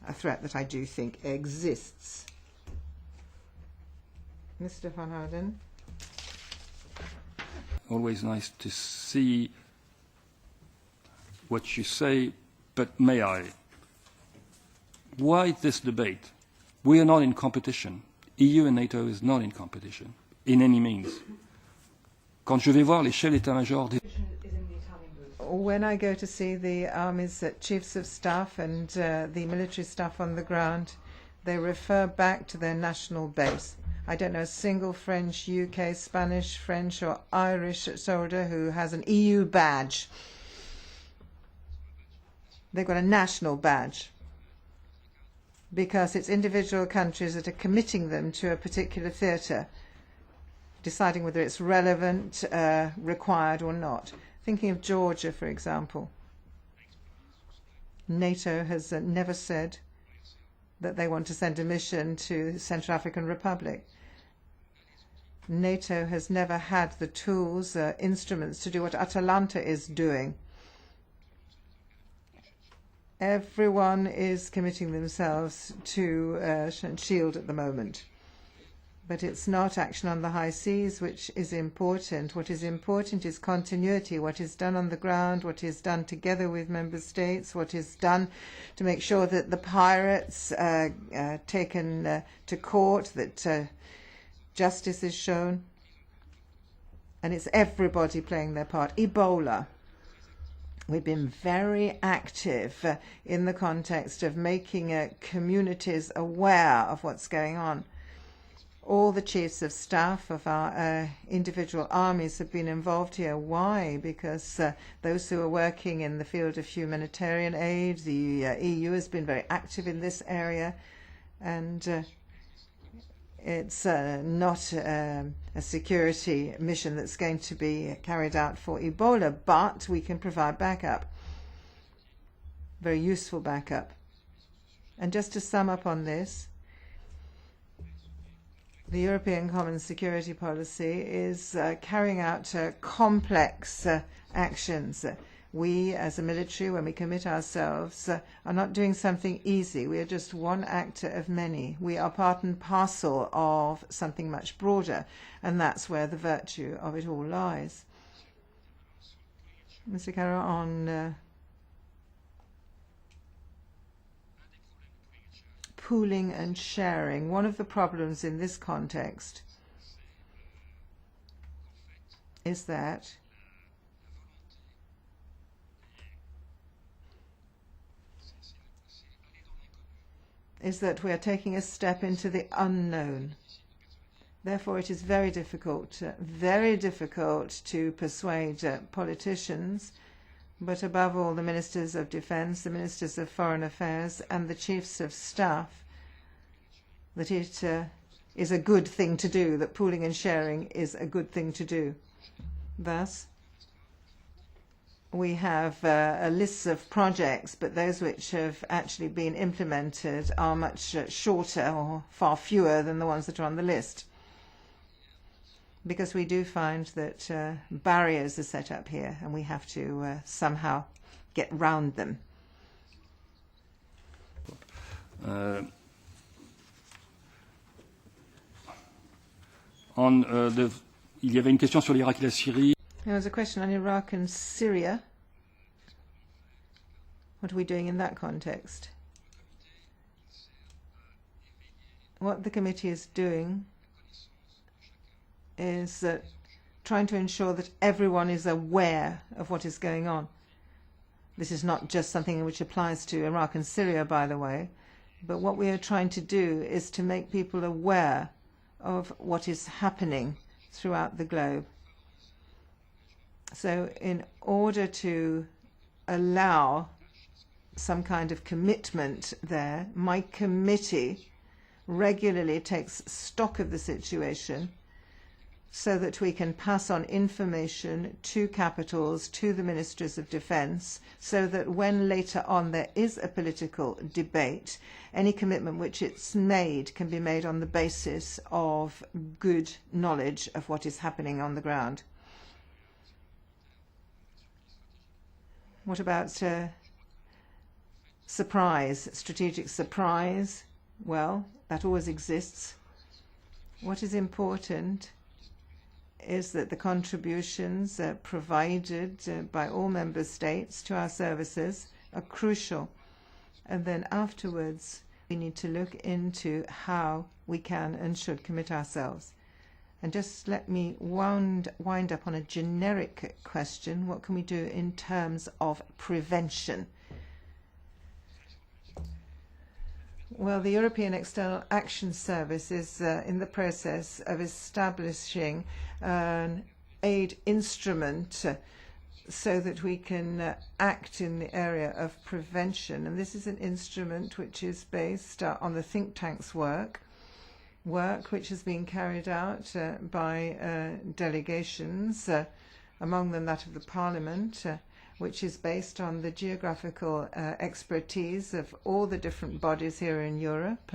a threat that I do think exists. Mr. Van Houten. Always nice to see what you say, but may I? Why this debate? We are not in competition. EU and NATO is not in competition, in any means. Quand je vais voir les chefs d'état-major des... When I go to see the army's chiefs of staff and the military staff on the ground, they refer back to their national base. I don't know a single French, UK, Spanish, French or Irish soldier who has an EU badge. They've got a national badge because it's individual countries that are committing them to a particular theatre, deciding whether it's relevant, required or not. Thinking of Georgia, for example. NATO has never said that they want to send a mission to the Central African Republic. NATO has never had the tools, instruments to do what Atalanta is doing. Everyone is committing themselves to SHIELD at the moment. But it's not action on the high seas which is important. What is important is continuity, what is done on the ground, what is done together with member states, what is done to make sure that the pirates are taken to court, that justice is shown. And it's everybody playing their part. Ebola. We've been very active in the context of making communities aware of what's going on. All the chiefs of staff of our individual armies have been involved here. Why? Because those who are working in the field of humanitarian aid, the EU has been very active in this area, and it's not a security mission that's going to be carried out for Ebola, but we can provide backup, very useful backup. And just to sum up on this, the European Common Security Policy is carrying out complex actions. We, as a military, when we commit ourselves, are not doing something easy. We are just one actor of many. We are part and parcel of something much broader, and that's where the virtue of it all lies. Mr. Caro, on pooling and sharing. One of the problems in this context is that we are taking a step into the unknown. Therefore, it is very difficult to persuade politicians, but above all the ministers of defense, the ministers of foreign affairs, and the chiefs of staff, that it is a good thing to do, that pooling and sharing is a good thing to do. Thus, we have a list of projects, but those which have actually been implemented are much shorter or far fewer than the ones that are on the list. Because we do find that barriers are set up here and we have to somehow get round them. Il y avait une question sur l'Irak et la Syrie. There was a question on Iraq and Syria. What are we doing in that context? What the committee is doing is trying to ensure that everyone is aware of what is going on. This is not just something which applies to Iraq and Syria, by the way, but what we are trying to do is to make people aware of what is happening throughout the globe. So in order to allow some kind of commitment there, my committee regularly takes stock of the situation so that we can pass on information to capitals, to the ministers of defense, so that when later on there is a political debate, any commitment which it's made can be made on the basis of good knowledge of what is happening on the ground. What about surprise, strategic surprise? Well, that always exists. What is important is that the contributions provided by all member states to our services are crucial. And then afterwards, we need to look into how we can and should commit ourselves. And just let me wind up on a generic question. What can we do in terms of prevention? Well, the European External Action Service is in the process of establishing an aid instrument so that we can act in the area of prevention. And this is an instrument which is based on the think tank's work which has been carried out by delegations, among them that of the Parlement, which is based on the geographical expertise of all the different bodies here in Europe,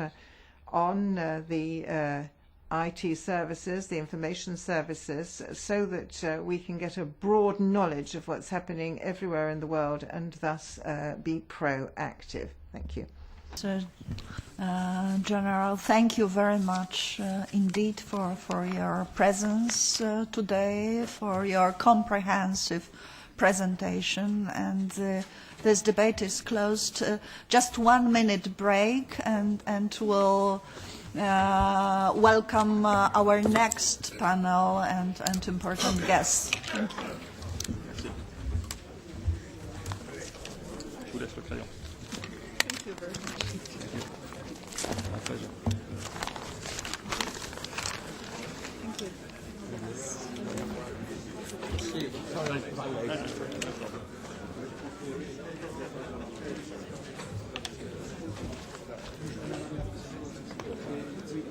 on the IT services, the information services, so that we can get a broad knowledge of what's happening everywhere in the world and thus be proactive. Thank you. General, thank you very much indeed for your presence today, for your comprehensive presentation, and this debate is closed. Just 1 minute break, and we'll welcome our next panel and important guests. Thank you. Thank you very much. Thank you.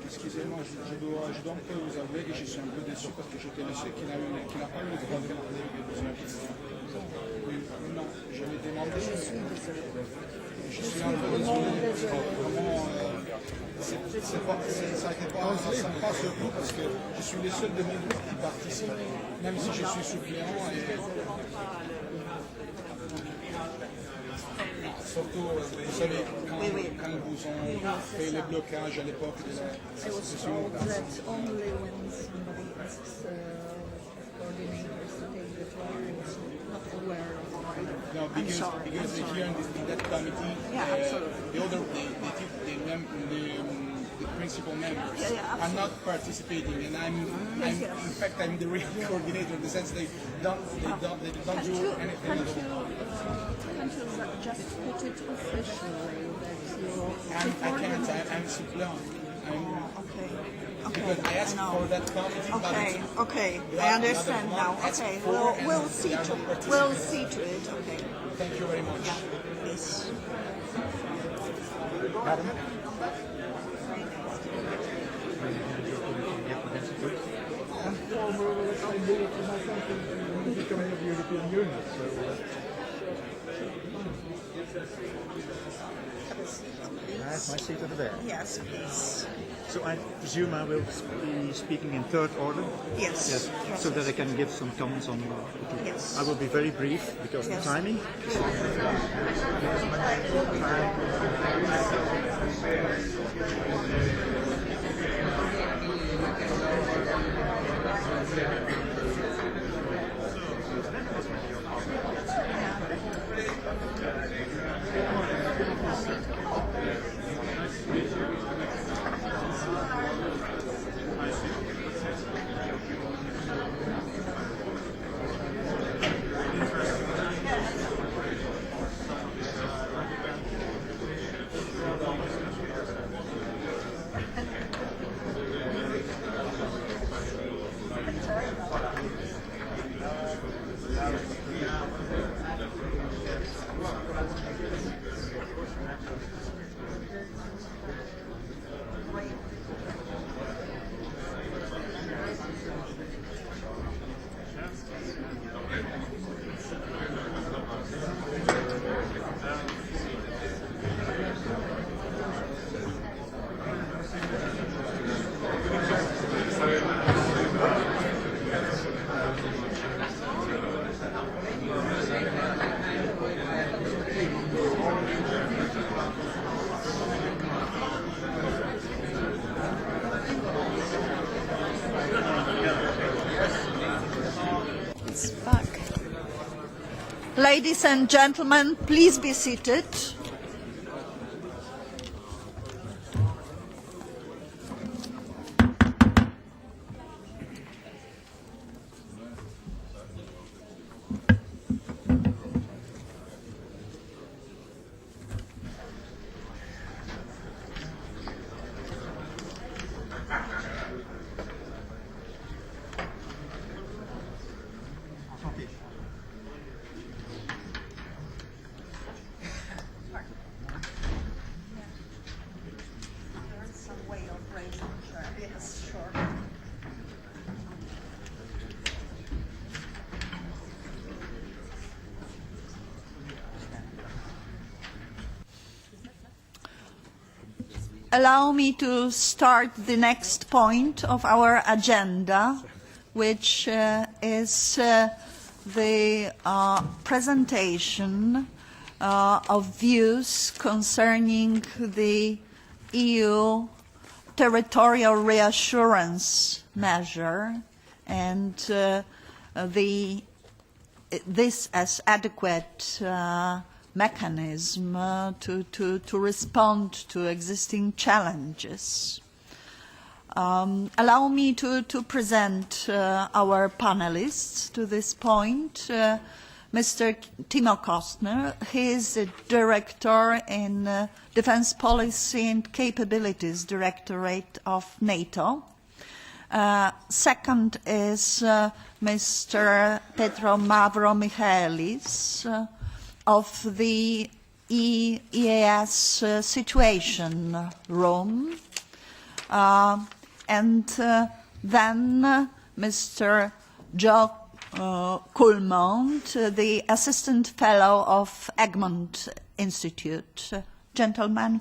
Excusez-moi, je dois un peu vous avouer que je suis un peu déçu parce que j'étais le seul qui n'a pas eu le droit de parler de la question. Oui, non, je l'ai demandé. Je suis un peu désolé. Vraiment, ça n'était pas sympa surtout parce que je suis le seul de mon groupe qui participe, même si je suis suppléant. Surtout, vous savez, quand vous ont fait le blocage à l'époque de la situation. No, because here in that committee, the principal members Yeah, are not participating, and in fact, I'm the real coordinator in the sense they don't do anything at all. Can't you just put it officially that I can't. I'm supplant. Okay. Because I asked for that committee. Okay. I understand now. Okay. We'll see to it. Okay. Thank you very much. Yeah. Yes. Madam? I'm former leader for my country in becoming of the European Union. I have my seat over there. Yes, please. So I presume I will be speaking in third order? Yes. So that I can give some comments on Yes. I will be very brief because of the timing. Ladies and gentlemen, please be seated. Allow me to start the next point of our agenda, which is the presentation of views concerning the EU territorial reassurance measure and this as adequate mechanism to respond to existing challenges. Allow me to present our panelists to this point. Mr. Timo Kostner, he is the Director in Defense Policy and Capabilities Directorate of NATO. Second is Mr. Petro Mavro Michaelis of the EAS Situation Room. And then Mr. Joe Coulmont, the Assistant Fellow of Egmont Institute. Gentlemen,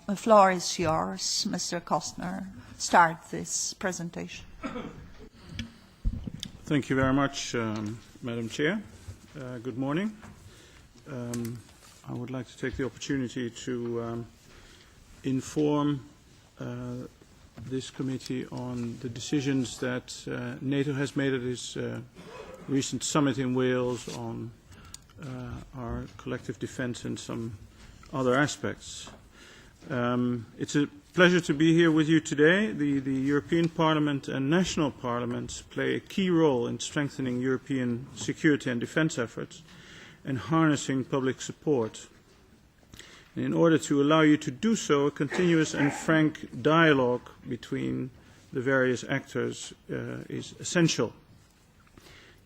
the floor is yours. Mr. Kostner, start this presentation. Thank you very much, Madam Chair. Good morning. I would like to take the opportunity to inform this committee on the decisions that NATO has made at its recent summit in Wales on our collective defence and some other aspects. It's a pleasure to be here with you today. The European Parliament and national parliaments play a key role in strengthening European security and defence efforts and harnessing public support. And in order to allow you to do so, a continuous and frank dialogue between the various actors is essential.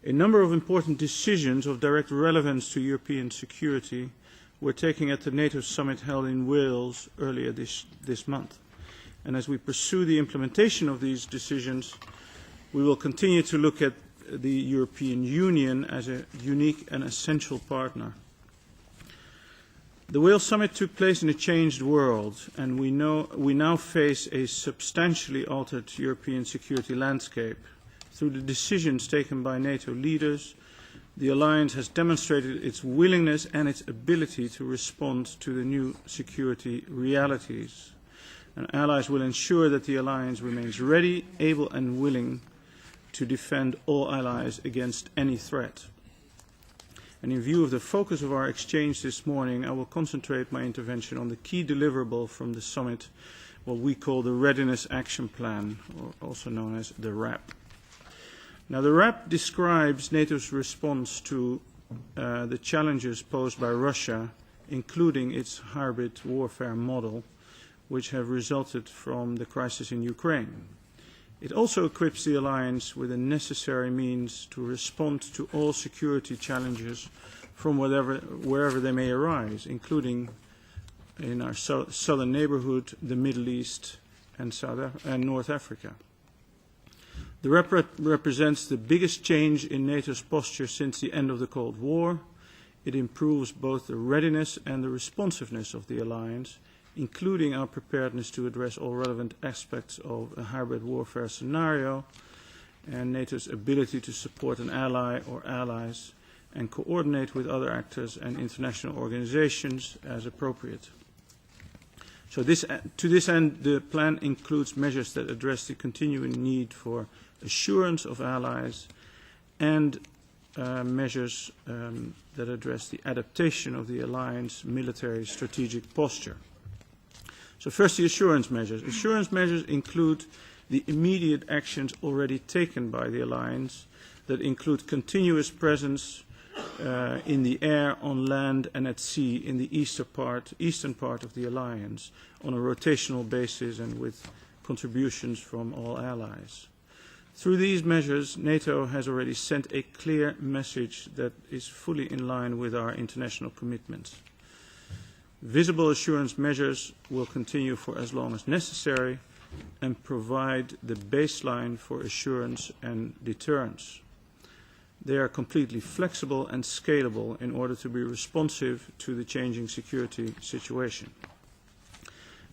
A number of important decisions of direct relevance to European security were taken at the NATO summit held in Wales earlier this month. And as we pursue the implementation of these decisions, we will continue to look at the European Union as a unique and essential partner. The Wales summit took place in a changed world, and we now face a substantially altered European security landscape. Through the decisions taken by NATO leaders, the alliance has demonstrated its willingness and its ability to respond to the new security realities. And allies will ensure that the alliance remains ready, able and willing to defend all allies against any threat. And in view of the focus of our exchange this morning, I will concentrate my intervention on the key deliverable from the summit, what we call the Readiness Action Plan, or also known as the RAP. Now, the RAP describes NATO's response to the challenges posed by Russia, including its hybrid warfare model, which have resulted from the crisis in Ukraine. It also equips the alliance with the necessary means to respond to all security challenges from wherever they may arise, including in our southern neighborhood, the Middle East, and North Africa. The RAP represents the biggest change in NATO's posture since the end of the Cold War. It improves both the readiness and the responsiveness of the alliance, including our preparedness to address all relevant aspects of a hybrid warfare scenario, and NATO's ability to support an ally or allies and coordinate with other actors and international organizations as appropriate. So to this end, the plan includes measures that address the continuing need for assurance of allies and measures that address the adaptation of the alliance military strategic posture. So first, the assurance measures. Assurance measures include the immediate actions already taken by the alliance that include continuous presence in the air, on land and at sea in the eastern part of the alliance on a rotational basis and with contributions from all allies. Through these measures, NATO has already sent a clear message that is fully in line with our international commitments. Visible assurance measures will continue for as long as necessary and provide the baseline for assurance and deterrence. They are completely flexible and scalable in order to be responsive to the changing security situation.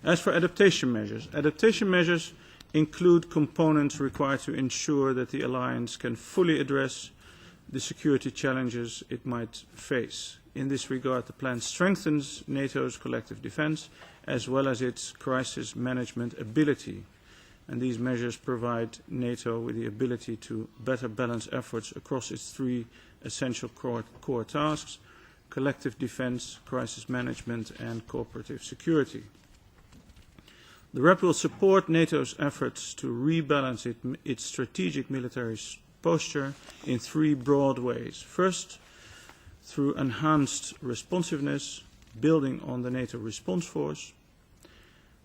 As for adaptation measures include components required to ensure that the alliance can fully address the security challenges it might face. In this regard, the plan strengthens NATO's collective defense as well as its crisis management ability. And these measures provide NATO with the ability to better balance efforts across its three essential core tasks: collective defense, crisis management, and cooperative security. The RAP will support NATO's efforts to rebalance its strategic military posture in three broad ways. First, through enhanced responsiveness, building on the NATO response force.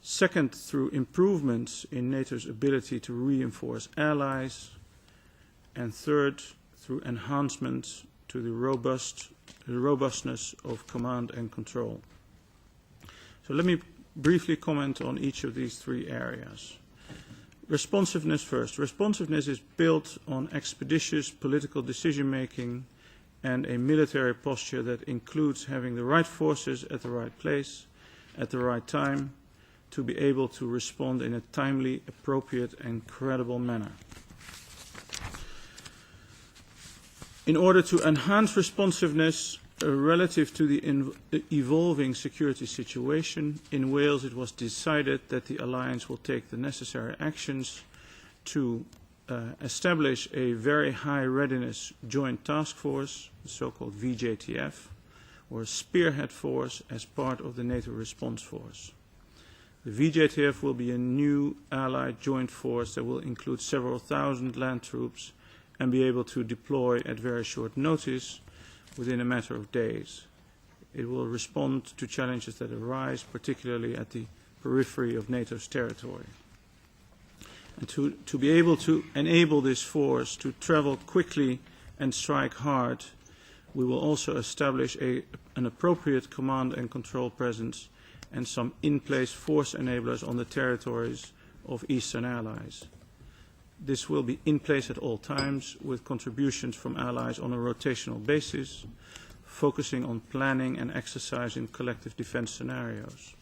Second, through improvements in NATO's ability to reinforce allies. And third, through enhancements to the robustness of command and control. So let me briefly comment on each of these three areas. Responsiveness first. Responsiveness is built on expeditious political decision-making and a military posture that includes having the right forces at the right place, at the right time, to be able to respond in a timely, appropriate and credible manner. In order to enhance responsiveness relative to the evolving security situation, in Wales it was decided that the alliance will take the necessary actions to establish a very high readiness joint task force, the so-called VJTF, or a spearhead force as part of the NATO response force. The VJTF will be a new allied joint force that will include several thousand land troops and be able to deploy at very short notice within a matter of days. It will respond to challenges that arise, particularly at the periphery of NATO's territory. And to be able to enable this force to travel quickly and strike hard, we will also establish an appropriate command and control presence and some in-place force enablers on the territories of Eastern allies. This will be in place at all times, with contributions from allies on a rotational basis, focusing on planning and exercising collective defense scenarios.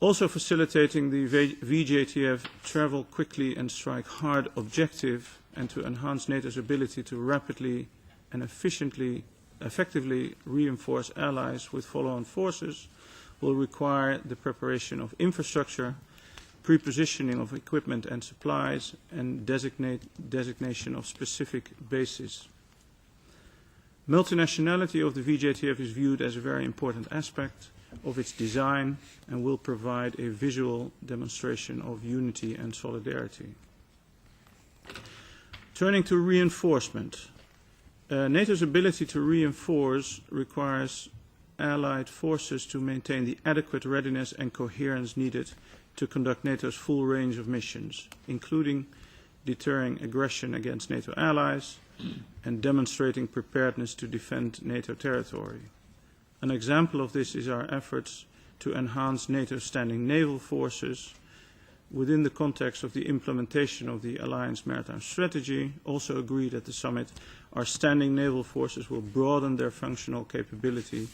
Also facilitating the VJTF travel quickly and strike hard objective, and to enhance NATO's ability to rapidly and effectively reinforce allies with follow-on forces, will require the preparation of infrastructure, pre-positioning of equipment and supplies, and designation of specific bases. Multinationality of the VJTF is viewed as a very important aspect of its design and will provide a visual demonstration of unity and solidarity. Turning to reinforcement. NATO's ability to reinforce requires allied forces to maintain the adequate readiness and coherence needed to conduct NATO's full range of missions, including deterring aggression against NATO allies and demonstrating preparedness to defend NATO territory. An example of this is our efforts to enhance NATO's standing naval forces within the context of the implementation of the Alliance Maritime Strategy, also agreed at the summit. Our standing naval forces will broaden their functional capability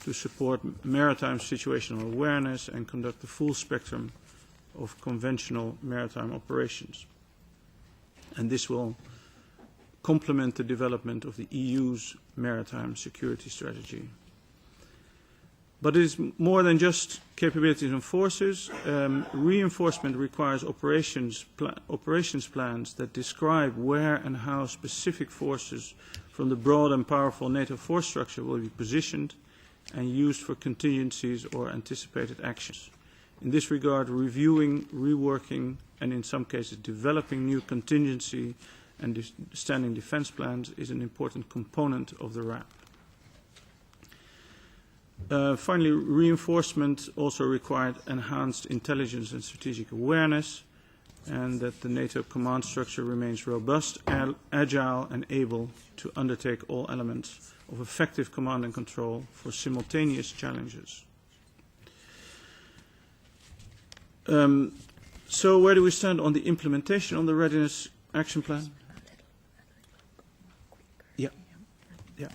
to support maritime situational awareness and conduct the full spectrum of conventional maritime operations. And this will complement the development of the EU's maritime security strategy. But it is more than just capabilities and forces. Reinforcement requires operations plans that describe where and how specific forces from the broad and powerful NATO force structure will be positioned and used for contingencies or anticipated actions. In this regard, reviewing, reworking, and in some cases developing new contingency and standing defense plans is an important component of the RAP. Finally, reinforcement also required enhanced intelligence and strategic awareness, and that the NATO command structure remains robust, agile, and able to undertake all elements of effective command and control for simultaneous challenges. So where do we stand on the implementation on the Readiness Action Plan? Yeah.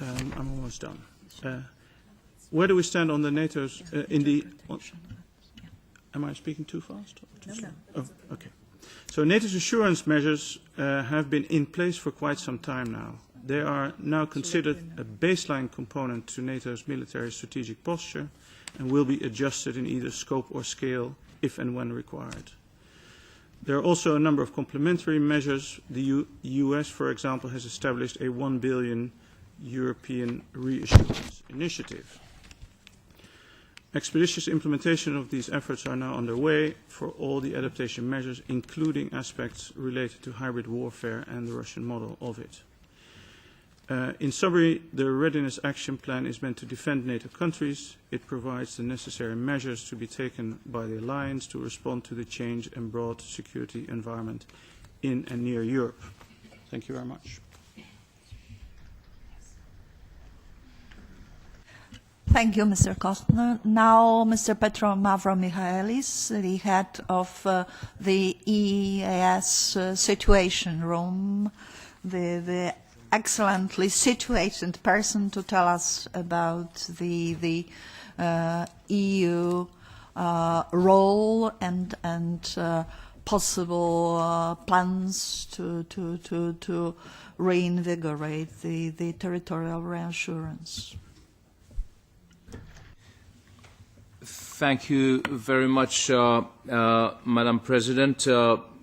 I'm almost done. Where do we stand on the NATO's am I speaking too fast? Or too slow? Oh, okay. So NATO's assurance measures have been in place for quite some time now. They are now considered a baseline component to NATO's military strategic posture and will be adjusted in either scope or scale if and when required. There are also a number of complementary measures. The US, for example, has established a 1 billion European reassurance initiative. Expeditious implementation of these efforts are now underway for all the adaptation measures, including aspects related to hybrid warfare and the Russian model of it. In summary, the Readiness Action Plan is meant to defend NATO countries. It provides the necessary measures to be taken by the alliance to respond to the change and broad security environment in and near Europe. Thank you very much. Thank you, Mr. Kostner. Now, Mr. Petro Mavromichaelis, the head of the EEAS Situation Room, the excellently situated person to tell us about the EU role and possible plans to reinvigorate the territorial reassurance. Thank you very much, Madam President.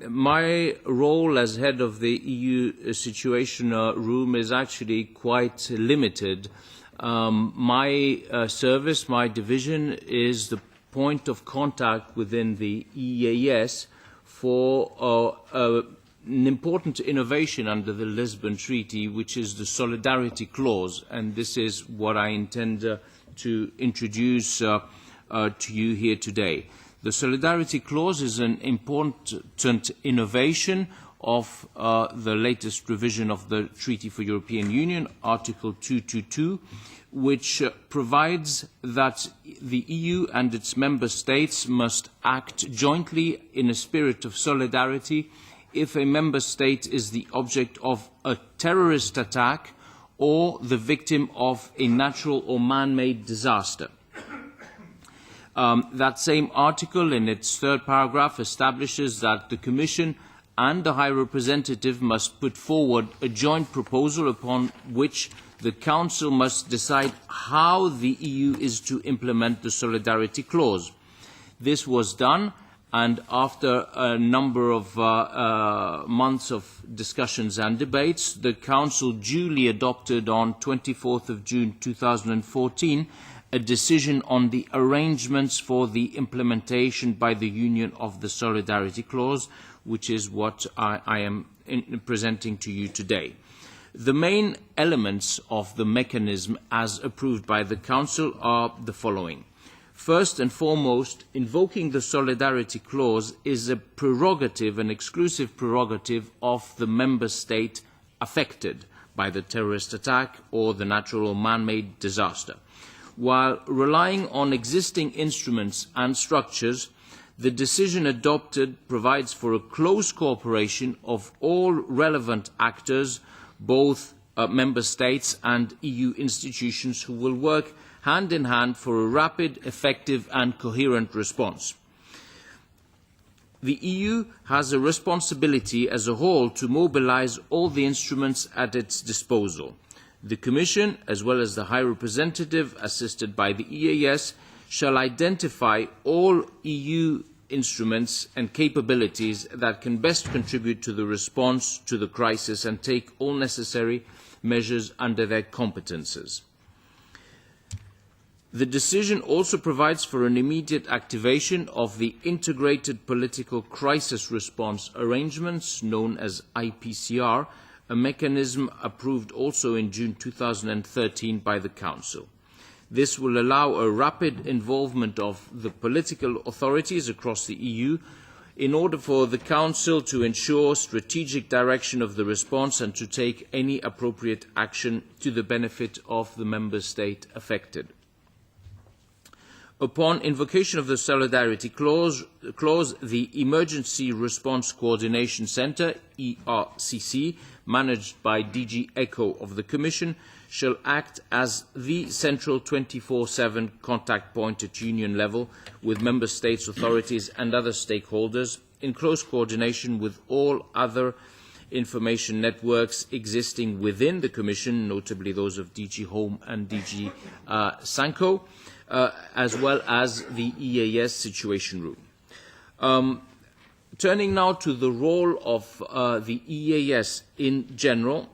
My role as head of the EU Situation Room is actually quite limited. My service, my division, is the point of contact within the EAS for an important innovation under the Lisbon Treaty, which is the Solidarity Clause, and this is what I intend to introduce to you here today. The Solidarity Clause is an important innovation of the latest revision of the Treaty for European Union, Article 222, which provides that the EU and its member states must act jointly in a spirit of solidarity if a member state is the object of a terrorist attack or the victim of a natural or man-made disaster. That same article, in its third paragraph, establishes that the Commission and the High Representative must put forward a joint proposal upon which the Council must decide how the EU is to implement the Solidarity Clause. This was done, and after a number of months of discussions and debates, the Council duly adopted on 24th of June 2014 a decision on the arrangements for the implementation by the Union of the Solidarity Clause, which is what I am presenting to you today. The main elements of the mechanism as approved by the Council are the following. First and foremost, invoking the Solidarity Clause is a prerogative, an exclusive prerogative of the member state affected by the terrorist attack or the natural or man-made disaster. While relying on existing instruments and structures, the decision adopted provides for a close cooperation of all relevant actors, both member states and EU institutions, who will work hand in hand for a rapid, effective and coherent response. The EU has a responsibility as a whole to mobilise all the instruments at its disposal. The Commission, as well as the High Representative, assisted by the EAS, shall identify all EU instruments and capabilities that can best contribute to the response to the crisis and take all necessary measures under their competences. The decision also provides for an immediate activation of the Integrated Political Crisis Response Arrangements, known as IPCR, a mechanism approved also in June 2013 by the Council. This will allow a rapid involvement of the political authorities across the EU in order for the Council to ensure strategic direction of the response and to take any appropriate action to the benefit of the member state affected. Upon invocation of the Solidarity Clause, the Emergency Response Coordination Centre, ERCC, managed by DG ECHO of the Commission, shall act as the central 24/7 contact point at Union level with Member States authorities and other stakeholders in close coordination with all other information networks existing within the Commission, notably those of DG Home and DG Sanco, as well as the EAS Situation Room. Turning now to the role of the EAS in general,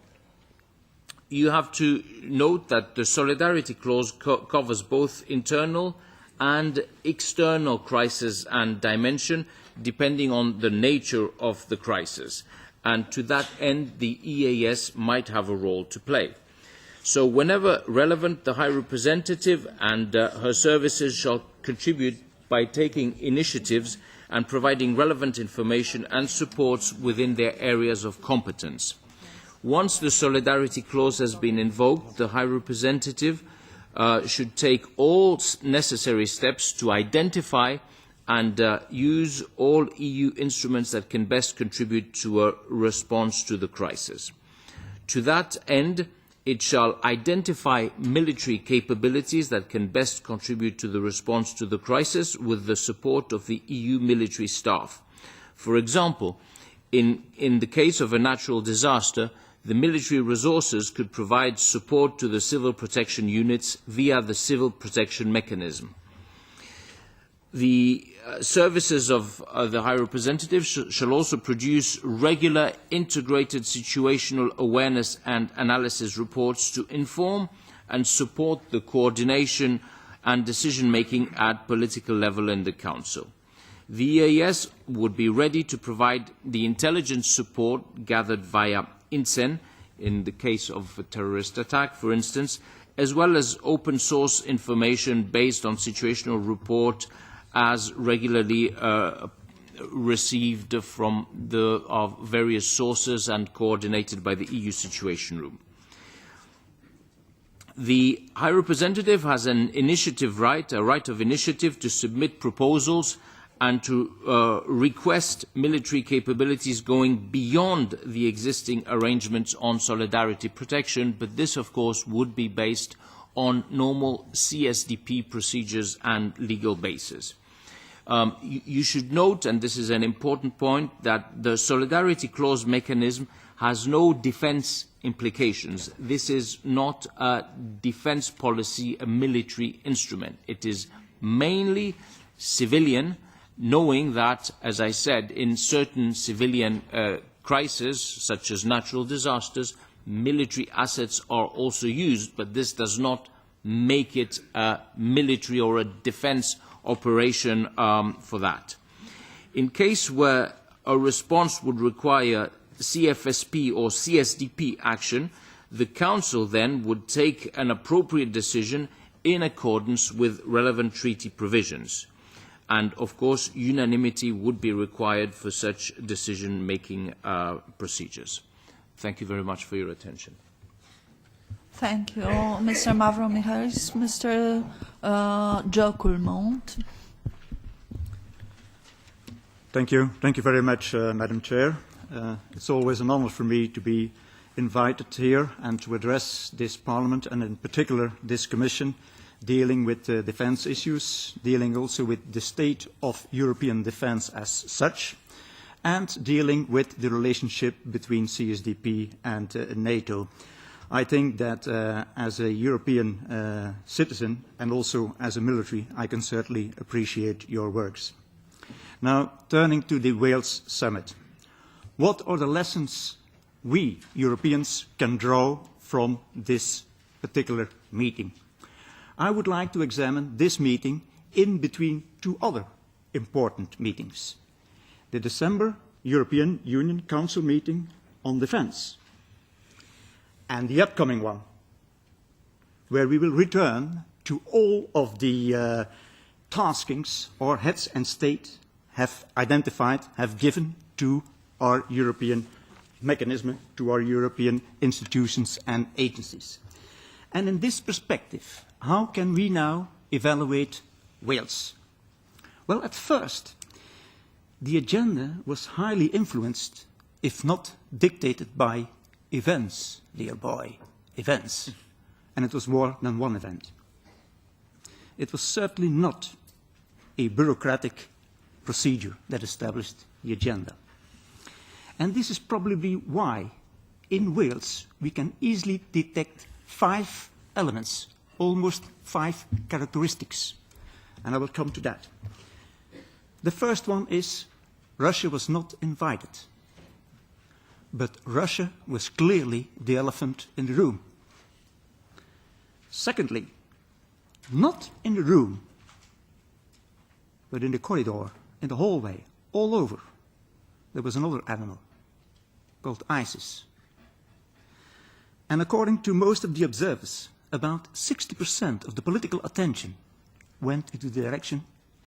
you have to note that the Solidarity Clause covers both internal and external crisis and dimension, depending on the nature of the crisis. And to that end, the EAS might have a role to play. So whenever relevant, the High Representative and her services shall contribute by taking initiatives and providing relevant information and supports within their areas of competence. Once the Solidarity Clause has been invoked, the High Representative should take all necessary steps to identify and use all EU instruments that can best contribute to a response to the crisis. To that end, it shall identify military capabilities that can best contribute to the response to the crisis with the support of the EU military staff. For example, in the case of a natural disaster, the military resources could provide support to the civil protection units via the civil protection mechanism. The services of the High Representative shall also produce regular integrated situational awareness and analysis reports to inform and support the coordination and decision-making at political level in the Council. The EAS would be ready to provide the intelligence support gathered via INSEN, in the case of a terrorist attack, for instance, as well as open source information based on situational report as regularly received from various sources and coordinated by the EU Situation Room. The High Representative has an initiative right, a right of initiative to submit proposals and to request military capabilities going beyond the existing arrangements on solidarity protection, but this, of course, would be based on normal CSDP procedures and legal basis. You should note, and this is an important point, that the solidarity clause mechanism has no defence implications. This is not a defence policy, a military instrument. It is mainly civilian, knowing that, as I said, in certain civilian crises, such as natural disasters, military assets are also used, but this does not make it a military or a defence operation for that. In case where a response would require CFSP or CSDP action, the Council then would take an appropriate decision in accordance with relevant treaty provisions. And, of course, unanimity would be required for such decision-making procedures. Thank you very much for your attention. Thank you, Mr. Mavromichalis. Mr. Joe Coulmont. Thank you. Thank you very much, Madam Chair. It's always an honour for me to be invited here and to address this Parliament and in particular this Commission dealing with defence issues, dealing also with the state of European defence as such, and dealing with the relationship between CSDP and NATO. I think that as a European citizen and also as a military, I can certainly appreciate your works. Now, turning to the Wales Summit. What are the lessons we, Europeans, can draw from this particular meeting? I would like to examine this meeting in between two other important meetings. The December European Union Council meeting on defence and the upcoming one, where we will return to all of the taskings our heads and state have identified, have given to our European mechanism, to our European institutions and agencies. And in this perspective, how can we now evaluate Wales? Well, at first, the agenda was highly influenced, if not dictated by events, dear boy, events. And it was more than one event. It was certainly not a bureaucratic procedure that established the agenda. And this is probably why, in Wales, we can easily detect 5 elements, almost 5 characteristics. And I will come to that. The first one is Russia was not invited. But Russia was clearly the elephant in the room. Secondly, not in the room, but in the corridor, in the hallway, all over, there was another animal called ISIS. And according to most of the observers, about 60% of the political attention went into the direction